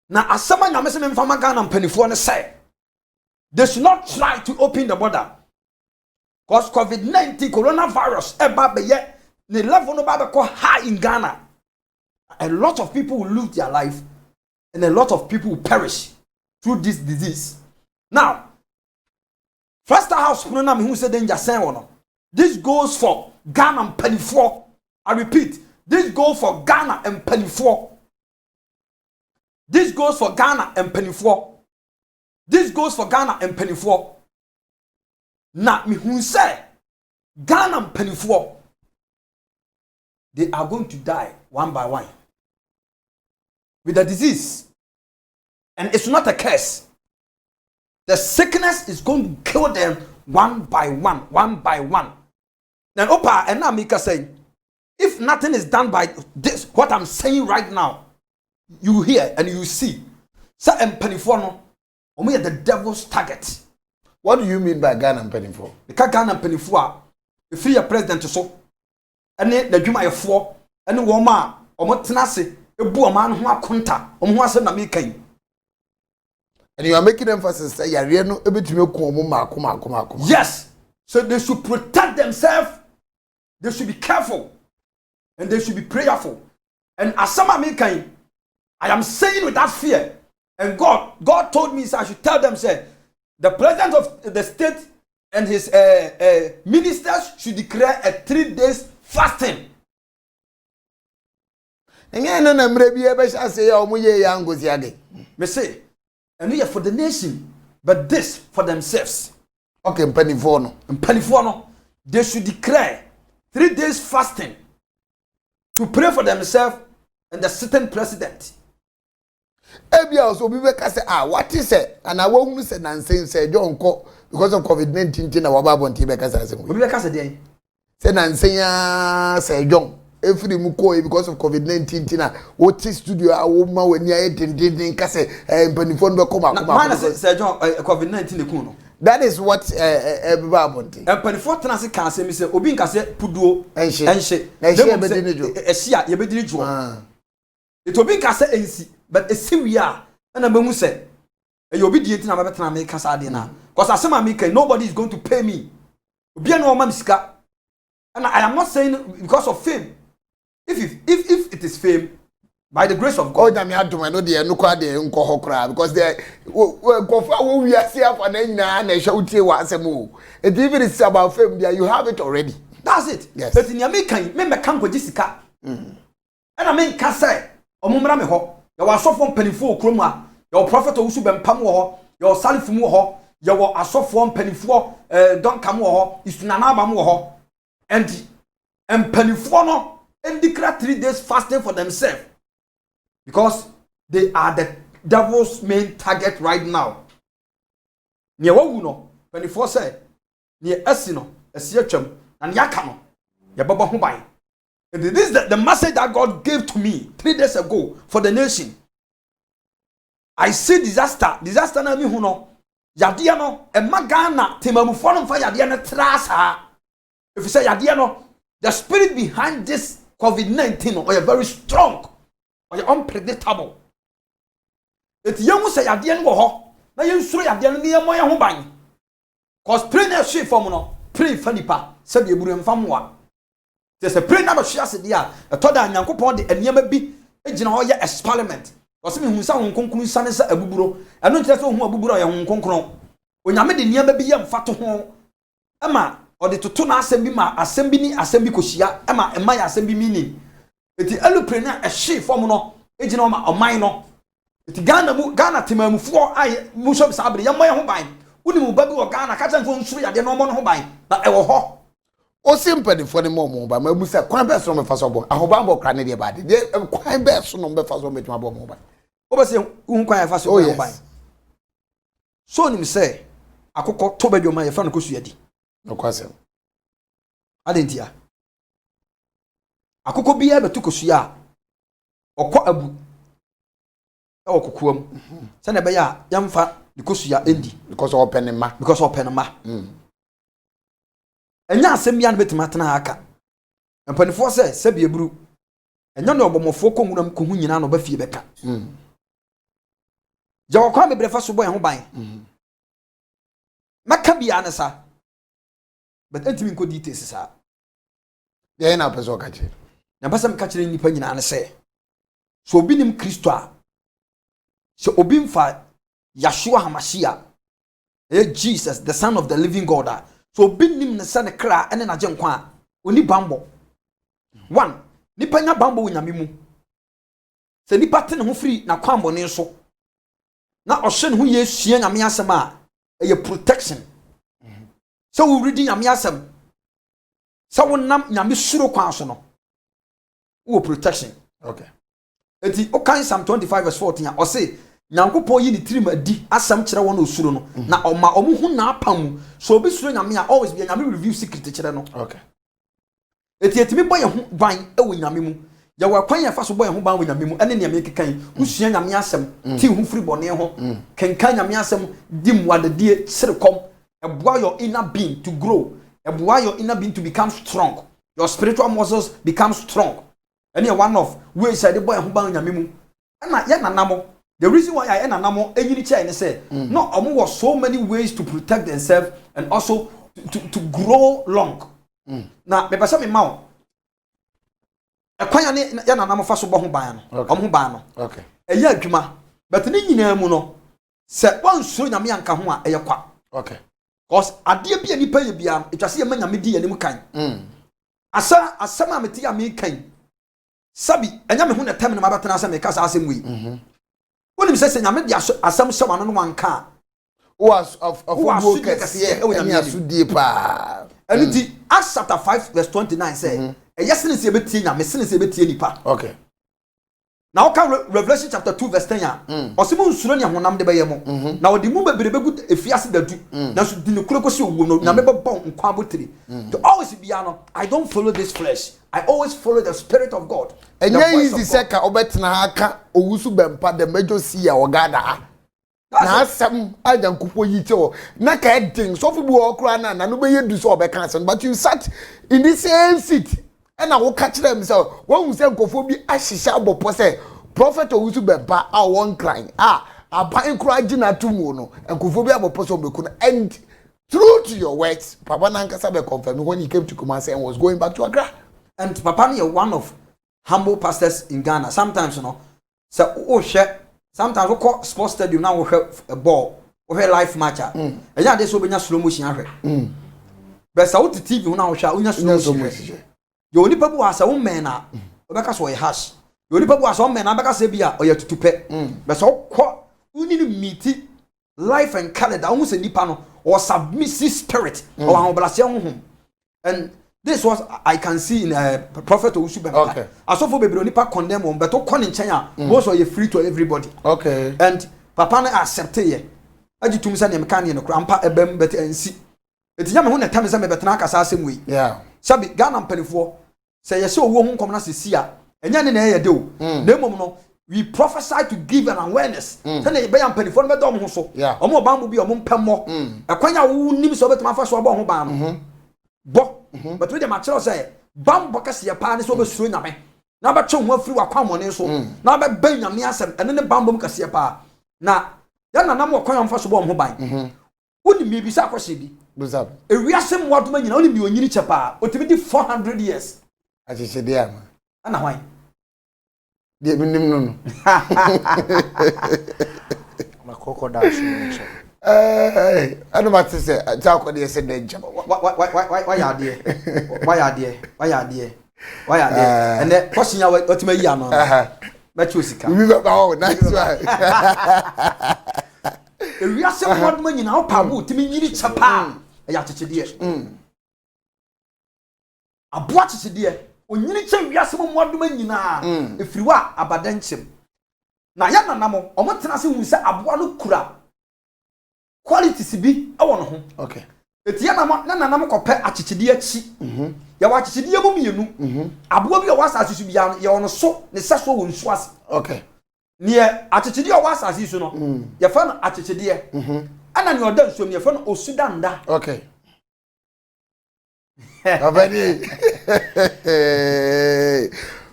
Na asama nyame se memfa Ghana mpanifo ne say they should not try to open the border because COVID-19 coronavirus eba be ye the level no ba be high in Ghana. A lot of people will lose their life and a lot of people will perish through this disease. Now Flaster house na me who say danger say no. This goes for Ghana mpanifo. I repeat, this goes for Ghana and mpanifo. This goes for Ghana and mpanifo. This goes for Ghana and mpanifo. Na me who say Ghana mpanifo, they are going to die one by one with the disease. And it's not a curse. The sickness is going to kill them one by one, one by one. Then Opa and Amika saying, if nothing is done by this, what I'm saying right now, you hear and you see. So Mpenifono, we are the devil's target. What do you mean by Ghana Mpenifo? Because Ghana Mpenifo, if you are president so, and then the Juma 4, and the woman, or what tenacity, a poor man who are conta, or who has an American. And you are making emphasis that you are no able to make yes. So they should protect themselves. They should be careful. And they should be prayerful. And as some American, I am saying without fear. And God told me so I should tell them, say, the president of the state and his ministers should declare a 3 days fasting. Me say, and we are for the nation, but this for themselves. Okay, Mpenifono. Mpenifono, they should declare 3 days fasting to pray for themselves and the sitting president. Ebia also be say what is it? And I won't say nonsense say John ko because of COVID-19 na waba bonti be kasa say. Obi be kasa dey. Say nonsense say John. Every mu ko because of COVID-19 na what studio a wo ma wani aye din kasa mpanifo no be come akoma. Man say John COVID-19 dey kun no. That is what everybody bonti. Mpanifo tena se kan say me say obi nka say puduo enhye. Na ehye be din jo. Ehye ye be din jo. It obi nka say ensi but esiwia na be hu say e obi die ntina ba betena me kasa ade na. Cause asema me kai nobody is going to pay me. Obi na o ma sika. And I am not saying because of fame. If it is fame, by the grace of God. Oh, damn, you had to know the Nuka de Unko because they go for we are here for Nana shout you once a move. If even it's about fame, there you have it already. That's it. Yes. But in Yamikan, remember Kanko Jessica. And I mean, Kasa, or Mumrameho, your soft penny for Kroma, your prophet also been Pamuho, your Salifumuho, your soft one penny for Don Camuho, is Nanabamuho, and Pennyfono. And declare 3 days fasting for themselves because they are the devil's main target right now. Near Wawuno, 24 said, near Essino, Esiachum, and Yakano, Yababa Hubai. And this is the message that God gave to me 3 days ago for the nation. I see disaster na mi huno, Yadiano, and Magana, Timamufonum for Yadiana Trasa. If you say Yadiano, the spirit behind this COVID-19 or very strong or unpredictable. It's young say at the end of ho, na yen suro at the end near my home bang. Cause pray na she form pray fanipa, said the Burum famwa. There's a pray number she has a toda Yankopon the and bi agina ho ya experiment. Cause me who sound conclude sanesa abuburo, and not just who abuburo ya hon konkron. Onyame de niam bi yam fato ho. Ama or the tutuna assembly ma assembly ni assembly koshia ema ya assembly meaning eti elupreneur a she form no ejina ma oman no eti Ghana temamufo ai mu shop sabre ya moye ho ban uni mu babi wo Ghana ka chanfo nsuru ya de no mo no ho ban na e wo ho o simply for the mo ba ma bu se kwan be so me fa so bo ahoban bo kra ne de ba de kwan be so no be fa so metuma bo mo ba o be se hu kwan ya fa so bo ban so ni me say akokọ to badwoma ya fa no kosu yadi no kwasem adentia akoko biya betu kosuya okọ abu e okokoam se na be ya yamfa de kosuya endi because open ma enya asem ya na betima tena aka mpanifo se bia buru enya no obomofo komunam kohu nyina no ba fie beka ja wakwa mebrefa so boy ho ban maka bia na sa but entimi nko details sa ya na peso ka che na basam ka kire nipa nyina na se so obi nim Kristo a so obi mfa Yeshua Hamashia Jesus the son of the living God so obi nim ne se ne kra ene na je nkwa oni bambo one nipa nya bambo wo nyame mu se nipa te ne ho firi na kwambo ne so na ohye ne ho yesua nyame asem a eye protection. So we reading nyame asem so wonam nyame suro kwan so no wo protection. Okay. Eti okan Psalm 25 verse 14 o say nyankopon yi ni tirim adi asem kire won osuro no na oma omu hu na apam so obi suro nyame a always be nyame review secret kire no. Okay. Eti etimi boy ho ban e wo nyame mu ya wa kwan ya fa so boy ho ban wo nyame mu ene ne nyame kekan usua nyame asem ti hu free bone ho kenkan nyame asem dim wadadie serekom eboa your inner being to grow, eboa your inner being to become strong, your spiritual muscles become strong. And one of ways I the boy who ban nyame mu na ya nanamo. The reason why I nanamo enyiri chair ne say no omo was so many ways to protect themselves and also to grow long. Na me pesa me mawo ekwan ya nanamo fa so bo ho ban no omo ban no okay eya adwuma but ne nyina mu no se wan so nyame anka ho a eye kwa okay cause ade bia nipa ye bia etwase ye manyame di yanim kan asama meti ya me kan sabi enya me hu na tem na mabatena asem me kasa asem wi wonim se nyame di asam hye wano no wanka of go kase e nya sudie pa aniti Acts chapter 5 verse 29 say yes ne se betie nya me se ne se betie nipa. Okay. Now can Revelation chapter 2 verse 10 ya. Osimu nsuro ne honam de beye mo. Na odi mu bebrebe gu efiase dadu. Na so di ne kurokosi owo no na me bebon nkwa botiri. To always be ano, I don't follow this flesh. I always follow the spirit of God. Enya easy seka obetena aka owusu bempa the major see ogada. Na asem ajankupo yite o na ka edin so fu bu okra na no be yedu so obeka asem but you sat in the same seat and I will catch them so when we say nkofo bi ahisha abopo say prophet owusu bempa a won crying aban kura gina tumu no nkofo bi abopo so beku and true to your words papa nankasa be confirm when he came to Kumasi and was going back to Accra. And Papa is one of humble pastors in Ghana. Sometimes, you know, so sometimes we call sports stadium now we have a ball, we have live match. And yeah, this will be a slow motion. But so the TV now we shall slow motion. You only people as a woman now, because we hash. You only people as one man, because they be or you to pay. But so what we need to meet life and calendar almost a nipano or submissive spirit or our and this was I can see in Prophet Owusu. Okay. As of baby onipa condemn on but to in China most are free to everybody. Okay. And papa na accept ye. Agi tum say na meka ne no krampa ebem bet ansi. Eti nya me ho na tam say me betena kasa asem wi. Yeah. Sabi Ghana mpanifo say ye say owo ho nkom na sesi a enya ne na ye de o. Na emom no we prophesy to give an awareness. Say na ye be ya mpanifo no be do mo so. Omo bambo bi omo mpemmo. Ekwanya wo nim so betema fa so obo ho ba no. Bo but we the material say bambo kase pa ne so be suro nyame na ba che ho afiri wakwamone so na ba ban nyame asem ene ne bambo kase pa na ya na nam wakwan amfa so bo ho ban woni mi bi sa kwose bi Buzab. ewiasem wadoma nyina woni mi onyini che pa otimi di 400 years Achiche dia ma. ana hwan Dia binim no. Makoko dash ni. Anu mate se ta ko de se denja. Why ya de and the question ya otima yi ano na chosika We go oh nice one. ewiasem wadoma nyina opa bo otimi nyini che pa ya chechede aboa chechede onyini che wiasem wadoma nyina efiriwa abadanchem na ya nanamo omotena se hu se aboa no kura qualities bi e wono ho. Okay. Etia na nanam kope achichide achi. Ya wa achichide mu mienu. Aboa bi o wasa asusu bi ya wono so ne seso wo nsu ase. Okay. Ne achichide o wasa asusu no. Ya fa no achichide. Ana ne oda nsu ya fa no osudanda. Okay. Abani.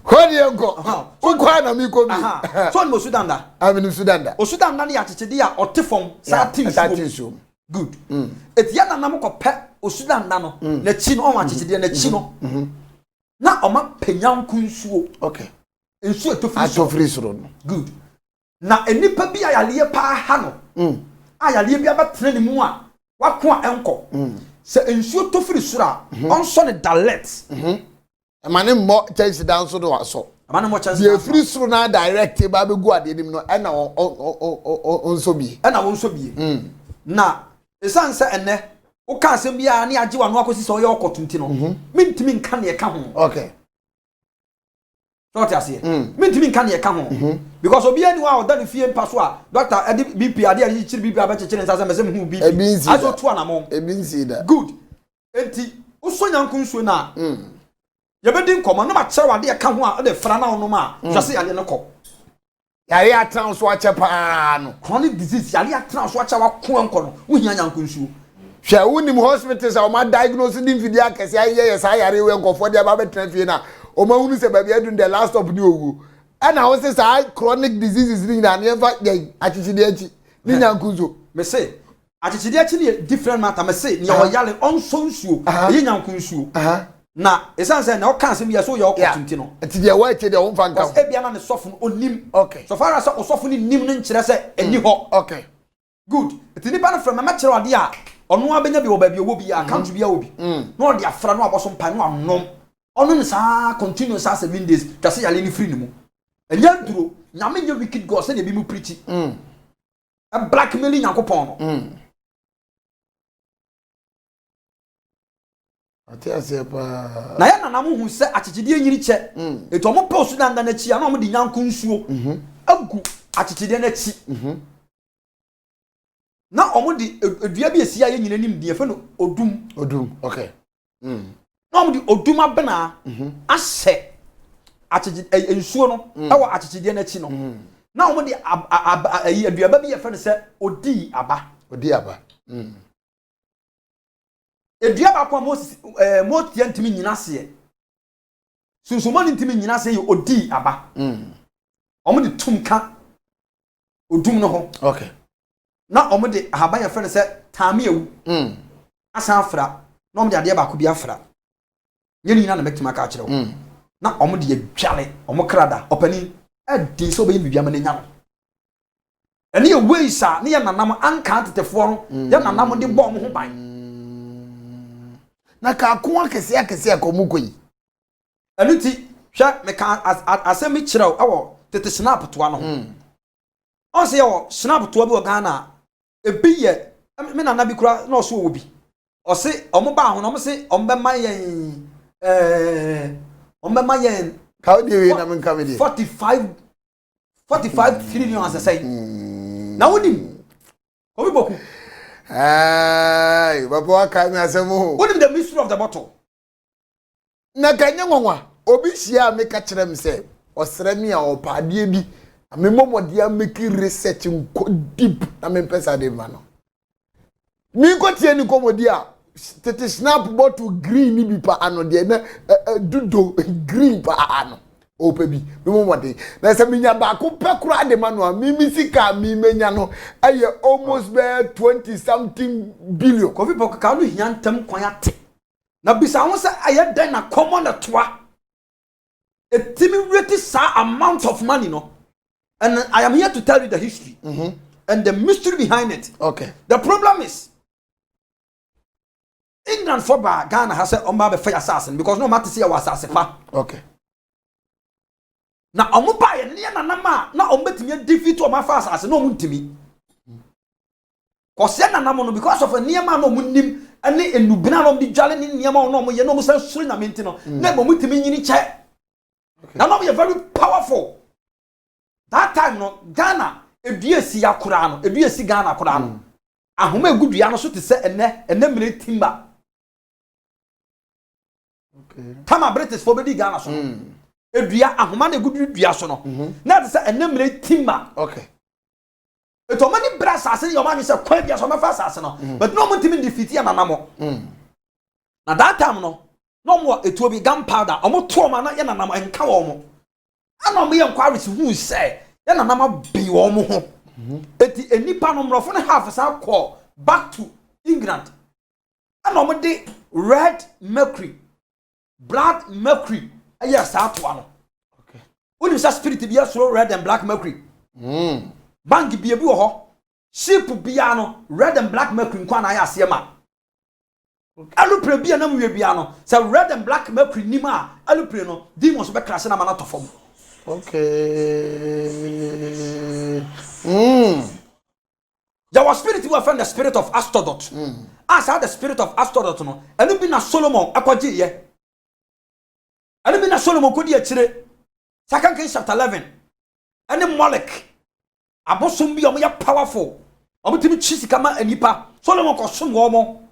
Kwani yango. Ukwa na mi ko bi. So no osudanda. Amini Sudanda. Osudanda ne achichide a otefom sa tinsu. Good. Etia nanam kope osudanda no na chi no o achichide na chi no. Na oma panyanku nsuo. Okay. Nsuo Atofri soro no. Good. Na enipa bi ayale pa ha no. Ayale bi abatena ne mu a wako a enko. Se nsuo tofri soro a onso ne dalet. Amane mo chance down so do aso. Amane mo chance. The free soro na direct ba be go ade nim no e na onso bi. E na onso bi. Na esanse enne wo ka asem bia na age wa no akosi so ye okotunti no. Mintimi nka ne ka ho. Okay. Not as here. Mintimi nka ne ka ho. Because obi ani wa oda ne fie mpa so a doctor edi BP ade a chiri BP abacheche ne sase mesem hu BP. Aso to anamon. Ebinsi da. Good. Enti usonyanku nsuo na. Yebedi nkoma no ma kire wade ye ka ho a de fra na ono ma twase yale ne kɔ. Yare atran so ache pa no. Chronic disease yale atran so ache wa ko enko no. Wo hia nyanku nsuo. Hwe wonim hospitals a o ma diagnose din fidi akese aye sa yare we nkofo de ba betra fie na o ma hunu se ba bia dun the last stop ni owu. Ana wo se sa chronic diseases ni na ne fa dey achichide achi ni nyanku nsuo. Me say achichide achi ni different matter me say ni o yale onso nsuo ye nyanku nsuo. Na esanse na o kan se bia so ye okotunti no. Enti de wa eche de wo mfa nka. E bia na ne sofo no onim. Okay. So far as o sofo ni nim no nkire se eni ho. Okay. Good. Eti ni ba na from ma kire wade a ono abenya bi wo ba bi owo bi account bi a obi. No de afra no aboso mpa no anom. Ono ne sa continue sa 7 days. Twase yale ni free ni mu. Enya duro nyame nye wicked god se de bi mu preach. A blackmailing yakopon no. Ate ase pa. Na ya nanam hu se achichide nyiri che. Eto mo post na na chi ana mo di nyanko nsuo. Agu achichide na chi. Na omo di edua bi esia ye nyina nim die fe no odum. Okay. Na omo di odum abena ahye achichide nsuo no ewo achichide na chi no. Na omo di aduaba bi ye fe no se odi aba. Eduaba kwa Moses ntimi nyina se. Sunsumo ntimi nyina se ye odi aba. Omo di tumka odum no ho. Okay. Na omo de ahaban ya frene se tame ewu asa afra na omo de ade ba ko bi afra nye nyina na metima ka kire wo na omo de adwale omo krada opani adi so be bibia mane nya no ene ye weisa ne ya nanam anka tetefo no ya nanam de bo omo ho ban na ka ko akese ko mu koyi ene ti hwa me ka asemi kire wo awo tete snap to ano on se yo snap to bi o Ghana ebi ye me na bi kura na so wo bi o se omo ba ho na omo se ombe ma yen how do you na me come dey 45 trillion as I say na wodim obi boku baba aka mi asemo wodim the mystery of the bottle na kanya nwanwa obi hia me ka kire me se osere mi a opade bi me momodia make research nko deep na me pesa de ma no mi ko tie ni komodia tete snap bottle green ni bi pa ano de na dudo green pa ano ope bi me momode na se minya ba ko pe kura de ma no mi sika mi menya no aye almost be 20 something billion ko fi pok ka no hia ntam kwan ate na bisa ho se aye den na common toa etimi rate sa amount of money no. And I am here to tell you the history and the mystery behind it. Okay. The problem is, England for Ghana has said, "Omba be fire assassin," because no matter see our assassin. Okay. Now, Omuba and Niana Nama, now Ombetimi defeat to my fast assassin, no muntimi. Cosena Namono, because of a near man no mundim, and a Nubina of the Jalen in Yama no more, you know, Suna Mintino, never mutimi in each chair. Now, we are very powerful. That time no Ghana eduesi yakura no eduesi Ghana kura no ahoma egudu ya no so te se ene mire timba okay tama British for be Ghana so edua ahoma na egudu dua so no na te se ene mire timba okay eto mani brass ase yo mani se kwa bia so me fa ase no but no mo timi defeat ya nanamo na that time no mo etu obi gunpowder omo to ma na ya nanamo enka wo mo ana mo ye inquiries who say ya na nama bi wo mo ho eti enipa no mrofo ne half sa call back to England ana mo de red mercury blood mercury aya sa to ano okay woni sa spirit bi so red and black mercury bank bi wo ho ship bia no red and black mercury kwa na ya ase ma alupre bia na mo we bia no say red and black mercury nima alupre no demons be crash na ma na to fom. Okay. There was spirit who found the spirit of Astodoth. As had the spirit of Astodoth no, and it been a Solomon akwaji ye. And it been a Solomon kodi chire. 2 Kings chapter 11. And the Molech. Abosum bi omo ya powerful. Omo timi chisika ma anipa. Solomon ko som wo mo.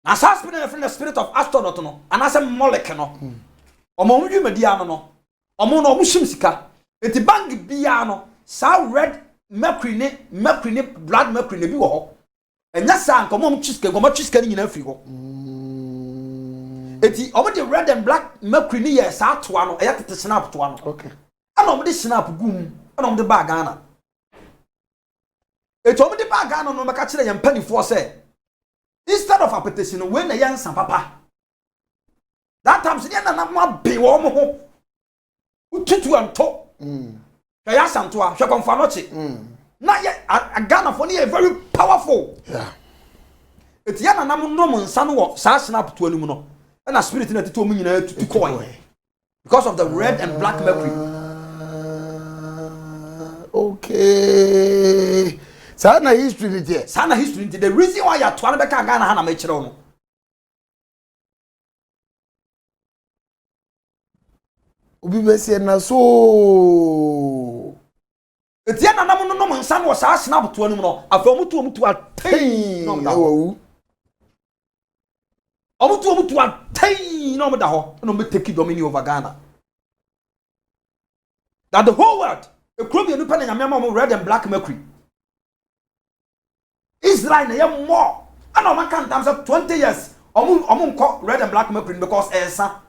Na sa spirit the spirit of Astodoth no, and as a Molech no. Omo wi media no omo no omo shim sika eti bank bia no sa red mercury ne blood mercury ne bi wo ho enya sa nkomo omo chiska ni nyina afiri ho eti omo de red and black mercury ne ye sa to ano eya tete snap to ano okay ana omo de snap gum ana omo de bag Ghana eti omo de bag Ghana no maka kire yem panifo say instead of appetition when na yansa papa that time se na na be wo mo ho ututu anto ya santo a hwe konfa no che na ye Ghana for ne very powerful yeah it ya na nam no nsa no wo sa snap to anum no na spirit na tete o mu nyina tutu coin because of the red and black mercury okay sana history ni je sana history the reason why ya to an be ka Ghana ha na me kire no Obi be say na so. Etia na nam no nsa no sa snap to anim no afa omutu atei no da wo omutu atei no da ho no me take dominion over Ghana. That the whole world ekuro bi enu pa na nyame ma red and black mercury Israel na ye more and o man kan tam say 20 years omun ko red and black mercury because esa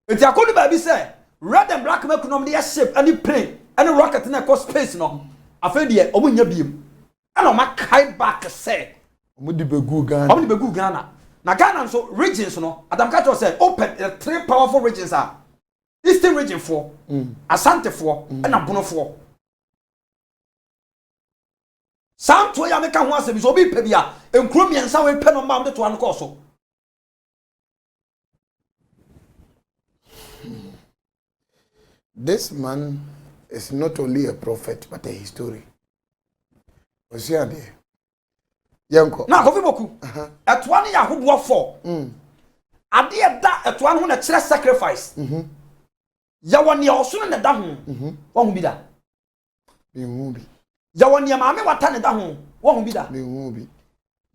etia ko ni ba bi say red and black mercury no dey shape any plane any rocket na cause space no afa de omunya biem and o ma kai back say omudi begu Ghana na Ghana so regions no Adam Kato say open the 3 powerful regions are Eastern region for Asante for and Abono for Sam to ya meka ho asem so bi pa bia enkuro miensa we pe no ma de to an ko so This man is not only a prophet but a historian. Osiade. Yanko. Na kofi boku. Eto an ya hodo for. Ade da eto an ho na kire sacrifice. Ya woni oso ne da ho. Wo hu bi da. Bi hu bi. Ya woni maame wata ne da ho. Wo hu bi da. Bi hu bi.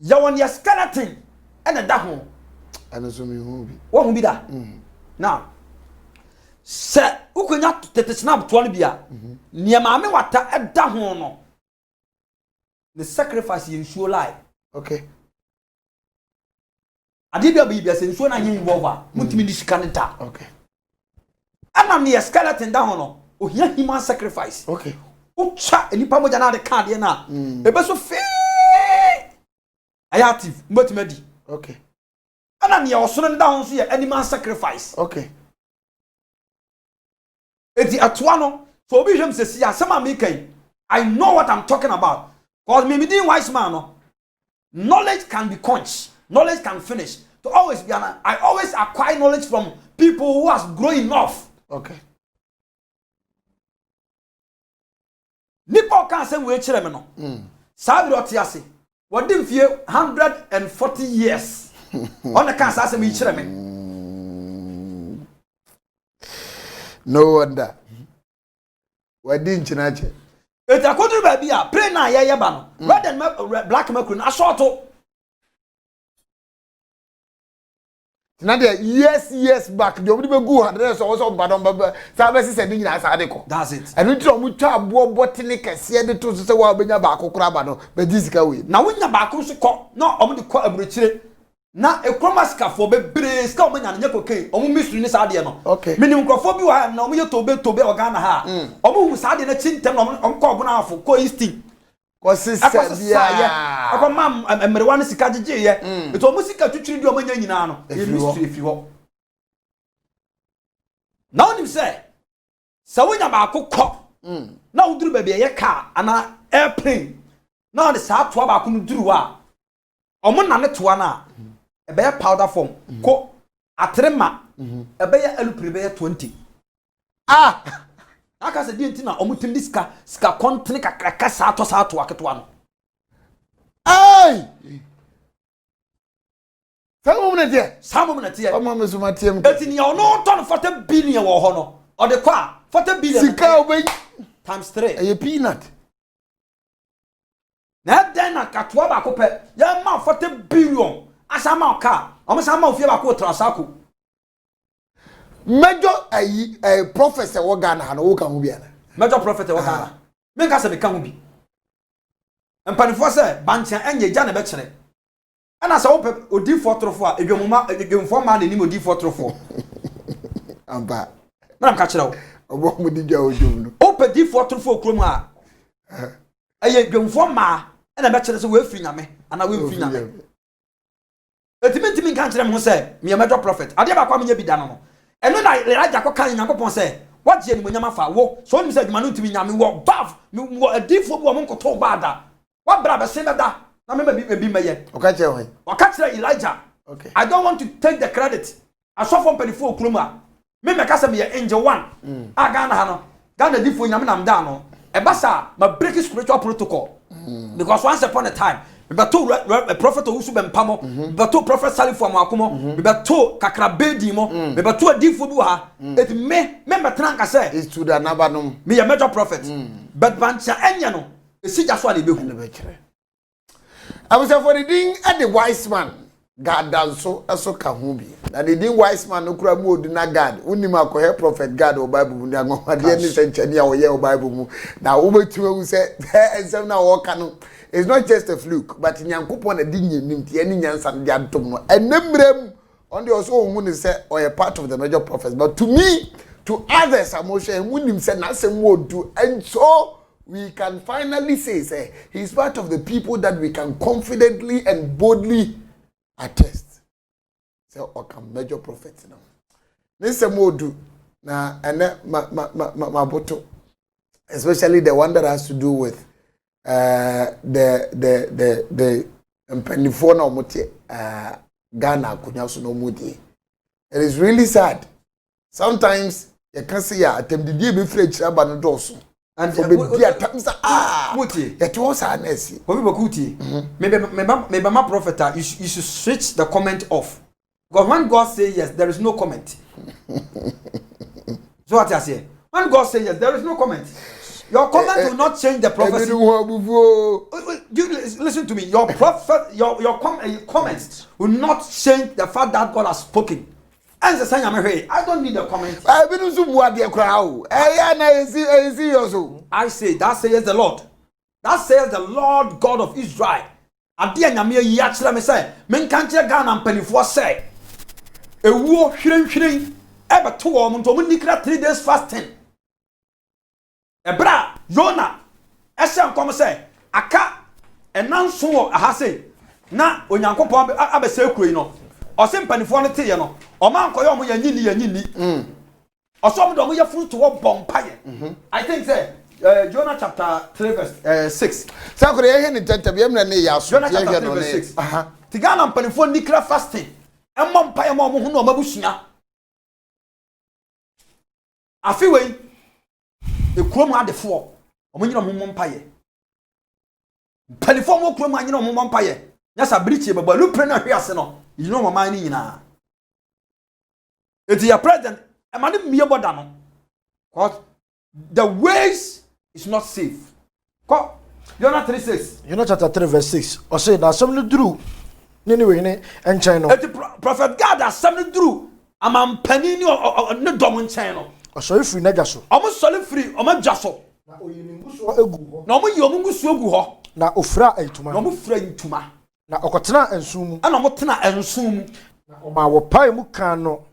Ya woni skeleton ene da ho. Ana so mi hu bi. Wo hu bi da. Now se ukonya tete snap to an bia. Ne maame wata eda ho no. The sacrifice you show life. Okay. Adibia bibia se nsuo na yen involve mutimi ni sika nta. Okay. Ana ne skeleton da ho no. Ohia human sacrifice. Okay. Ucha enipa moja na de card ye na. Ebe so fe. Aya active mbotimadi. Okay. Ana ne osono da ho so ye animal sacrifice. Okay. Eti atwa no so obi hwem se si asema me kan. I know what I'm talking about. Because me being wise man no. Knowledge can be quenched. Knowledge can finish. To always be I always acquire knowledge from people who has grown enough. Okay. Nipo kan say we kire me no. Sabi do tiase. Wodi mfie 140 years. On the kan say me kire me. No wonder. Wadi nchinache. Eti akoduru ba bia pray na ye ba no. Red and black mercury na shorto. Yes back. The omni be go had so also badon ba. Sa be se ni nyina sa de ko. That's it. Enu ti omu twa abo botini kese de to so se wa benya ba akokora ba no. Be disika we. Na wonya ba ko so ko. Na omu de ko aburochire. Na ekromasika fo be bre ska omu nya nya kokai. Omu mystery ni sa de no. Okay. Minim krofo bi wa na omu ye tobe Ghana ha. Omu hu sa de na chintem na omu ko obuna afo ko easting. Ko sisa dia. Akwa mam emerewa ne sika jeje ye. Eto omu sika twitwiri di omu nya nyina no. E mystery efi ho. Na onim se sa wonya ba akokọ na uduru ba bia ye car ana airplane na de sa to ba akonu duru a omo na ne to na e be powder form ko atrema e be ya alupre be 20 aka se di ntina omo tim diska kontene kakaka sa to aketo ano ai Some na tie omo mesuma tiem etini ya no ton 40 billion wo ho no o de kwa 40 billion sika obe times 3 a peanut na den na katwa ba ko pe ya ma 40 billion asama ka omo sama ofie ba ko transako major professor wo Ghana na wo kan ho bia na major prophet wo Ghana me ka se be kan ho bi empanifo se bantia enye gya na be kire ana sa wo pe odi fotrofo a edwomfo ma na ni odi fotrofo amba na ka kire wo obo mu di gya odwom no o pe di fotrofo krom a eye edwomfo ma na be kire se we firi nyame ana we firi nyame etimi kan kire mo se me major prophet ade ba kwa me nya bi da no eno na Elijah ko kan Nyankopon se wagye ni monyama fa wo so nim se adwuma no ntimi nyame wo baf wo adifo bi wo monko to bada wa bra be se beda na me bi meye oka che ho waka kire Elijah okay I don't want to take the credit asofo mpelifo okroma me meka se me angel 1 Ghana ha no Ghana difo nyame nam da no e basa ma break spiritual protocol because once upon a time beto prophet owusu bempamo beto prophet Salifu Amakomo beto kakra bedi mo beto adifo bi ha it me metena nka say is to the nabanom me ya major prophet but bancha enya no esija so ale behu I was for the ding at the wise man God done so ka ho bi na the ding wise man no kura mu odu na God unim akohe prophet God o bible mu na ngomade ni senchani a wo ye o bible mu na wo betu wu say ensem na wo ka no. It's not just a fluke, but Nyankopon na di nyanim tie ni nyansa de adom no. Enemrem on the also who say or a part of the major prophets. But to me, to others, Amoshe wunim say na sem wodu. And so we can finally say he's part of the people that we can confidently and boldly attest. So or can major prophets now. Nisem wodu na ene maboto, especially the one that has to do with the mpanifo na omote Ghana kunya so no mudi. It is really sad. Sometimes you can see ya atemdidi be free chaba no doso. And for be atamsa muti. It was anesi. Obi bakuti. Maybe my prophet you should switch the comment off. Because when God says yes, there is no comment. So what I say? When God says yes, there is no comment. Your comment will not change the prophecy. You listen to me. Your prophet, your comments will not change the fact that God has spoken. And the saying, I don't need a comment. I say that says the Lord. That says the Lord God of Israel. Adia nyame yachira me say, men kan kire Ghana mpanifo say. Ewuo hwiren ebe to wo mo nto mo nikra 3 days fasting. Ebra Yona ese nkom say aka enanso wo aha say na onyankopon abese kuyi no ose mpanifo no teye no o man koyo mo yanyini oso mo do mo ye fruit wo bompaye. I think say Jonah chapter 3 verse 6. Sakure ye ni tentem na ne ya so Jonah chapter 3 verse 6. Tigana mpanifo nikra fasting emmo mpaye mo hu no mabusua afiwe ekrom adefo omanyina mo mpaye panifo mo krom anyina mo mpaye nyasa brichi baba lupre na hwiase no yino mo man ni nyina eti ya president emane miye boda no cause the ways is not safe. Jonah 3:6. Jonah chapter 3 verse 6. O say na some no duru anyway ne enchen no. Eti prophet God asem no duru amampani ni ne dom enchen no. O so free na gaso. Omo sole free omo dwaso. Na oyinimguso egu ho. Na omo yi omo ngusu egu ho. Na ofra entuma. Na omo fra ntuma. Na okotena ensun mu. Ana omo tena ensun mu. Na oma wo pai mu kan no.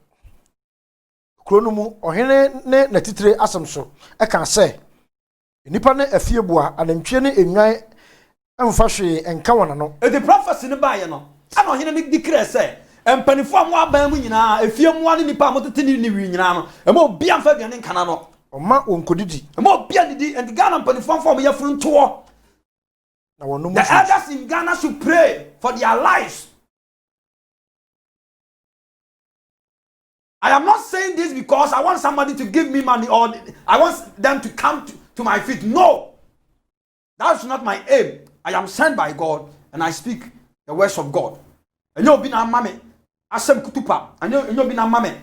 Krono mu ohene ne natitire asem so. E kan se nipa ne afiebua anantwie ne enwan emfa hwe enka wona no. E the prophecy ne baaye no. Ana ohene ne declare say empanifo amu aban mu nyina afiemu ane nipa amotete ni wi nyina no. Ema obi amfa aduane nkana no. Oma wonkodidi. Ema obi adidi and Ghana empanifo amfa ya furu nto. Na wono mu. The elders in Ghana should pray for their lives. I am not saying this because I want somebody to give me money or I want them to come to my feet. No. That's not my aim. I am sent by God and I speak the words of God. And you'll be na mame. Asem kutupa. And you'll be na mame.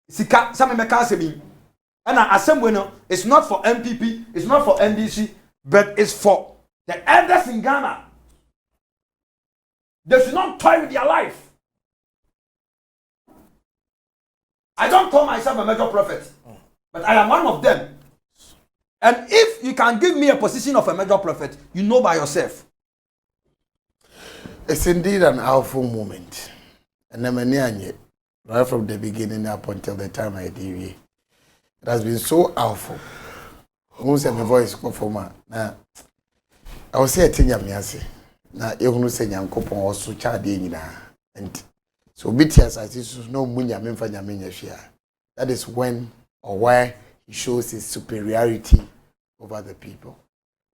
Sika some meka asemi. And asem bueno, it's not for MPP, it's not for NDC, but it's for the elders in Ghana. They should not toy with their life. I don't call myself a major prophet, but I am one of them. And if you can give me a position of a major prophet, you know by yourself. It's indeed an awful moment. And right from the beginning up until the time I did it has been so awful. Who said my voice performer? Now, I was saying, now, you say, Yankopon also child and so BTS I see no munya memfanya menya share. That is when or why he shows his superiority over the people.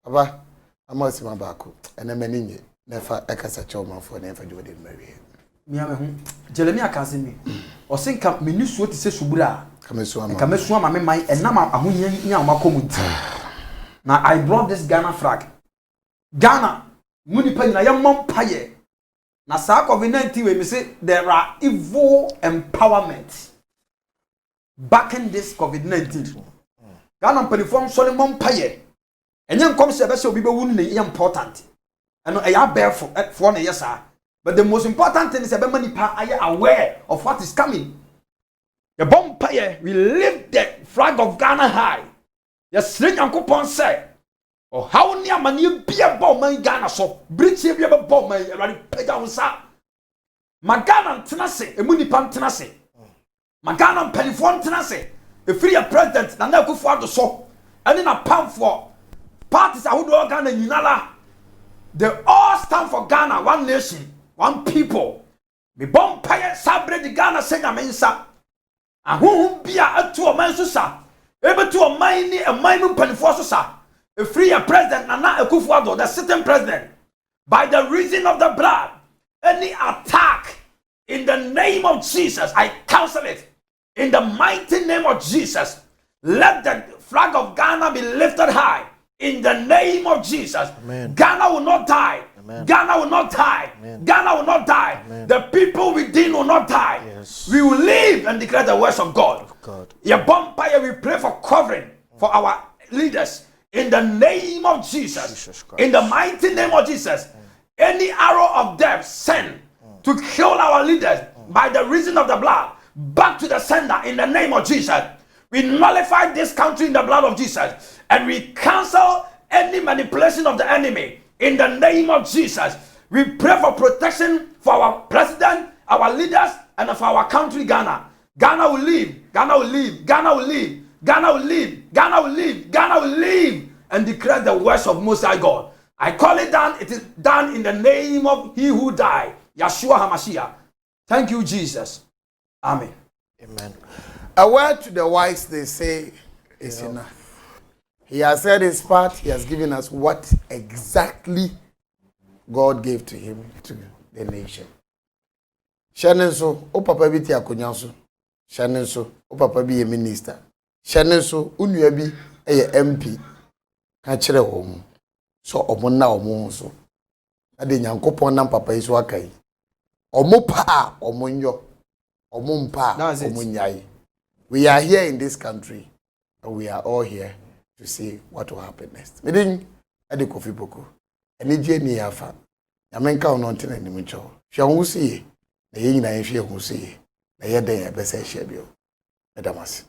Aba amasi mabako ene meninye nefa ekasa choma for nefa jode mary. Mi amehu Jeremia kasemi. O senka menusuo ti se subura. Kamesu ama me mai enama ahonya nya amakomuti. Now I brought this Ghana flag. Ghana muni pa nyina yemmom paye na saa COVID-19 we me say there are evil empowerment backing this COVID-19 Ghana mpaniform so le mom paye enye nkom se be se obi be wunu ne important eno e ya bearful for na yesa but the most important thing is be manipa are aware of what is coming the bomb paye we lift the flag of Ghana high yes nyankopon say oh how ni amani bia ba man Ghana so brichie bia ba ba man erade pega wonsa magana ntenase emunipa ntenase magana mpaniform ntenase a free president na Akufo Addo so any na pamfo parties ahodo Ghana nyinala they all stand for Ghana, one nation, one people. Me bomb paye sabre di Ghana senya mensa ahun bia atu o man so sa ebe tu o man ni e man mu panifo so sa a free president na Akufo Addo the sitting president by the reason of the blood any attack in the name of Jesus I cancel it. In the mighty name of Jesus, let the flag of Ghana be lifted high. In the name of Jesus, Amen. Ghana will not die. Amen. Ghana will not die. Amen. Ghana will not die. Amen. The people within will not die. Yes. We will live and declare the words of God. God. Your bonfire, we pray for covering for our leaders. In the name of Jesus. In the mighty name of Jesus. Any arrow of death sent to kill our leaders by the reason of the blood. Back to the sender in the name of Jesus. We nullify this country in the blood of Jesus and we cancel any manipulation of the enemy in the name of Jesus. We pray for protection for our president, our leaders, and for our country, Ghana. Ghana will live, Ghana will live, Ghana will live, Ghana will live, Ghana will live, Ghana will live, and declare the words of Most High God. I call it down, it is done in the name of He who died, Yeshua HaMashiach. Thank you, Jesus. Amen. Amen. A word to the wise, they say, is enough. He has said his part. He has given us what exactly God gave to him, to the nation. Shannon so, o papa bi ti akonya so. Shannon so, o papa bi ye minister. Shannon so, unua bi eye MP. Ka kire wo mu. So omo na omo so. Ade Nyankopon nam papa yi so akai. Omo pa, omo nyo. We are here in this country and we are all here to see what will happen next. Meaning, at the coffee book, and it's any afa. I mean, count on ten and the mutual. She won't see the yin and she won't see the year day, best say, Shabio. Madamas.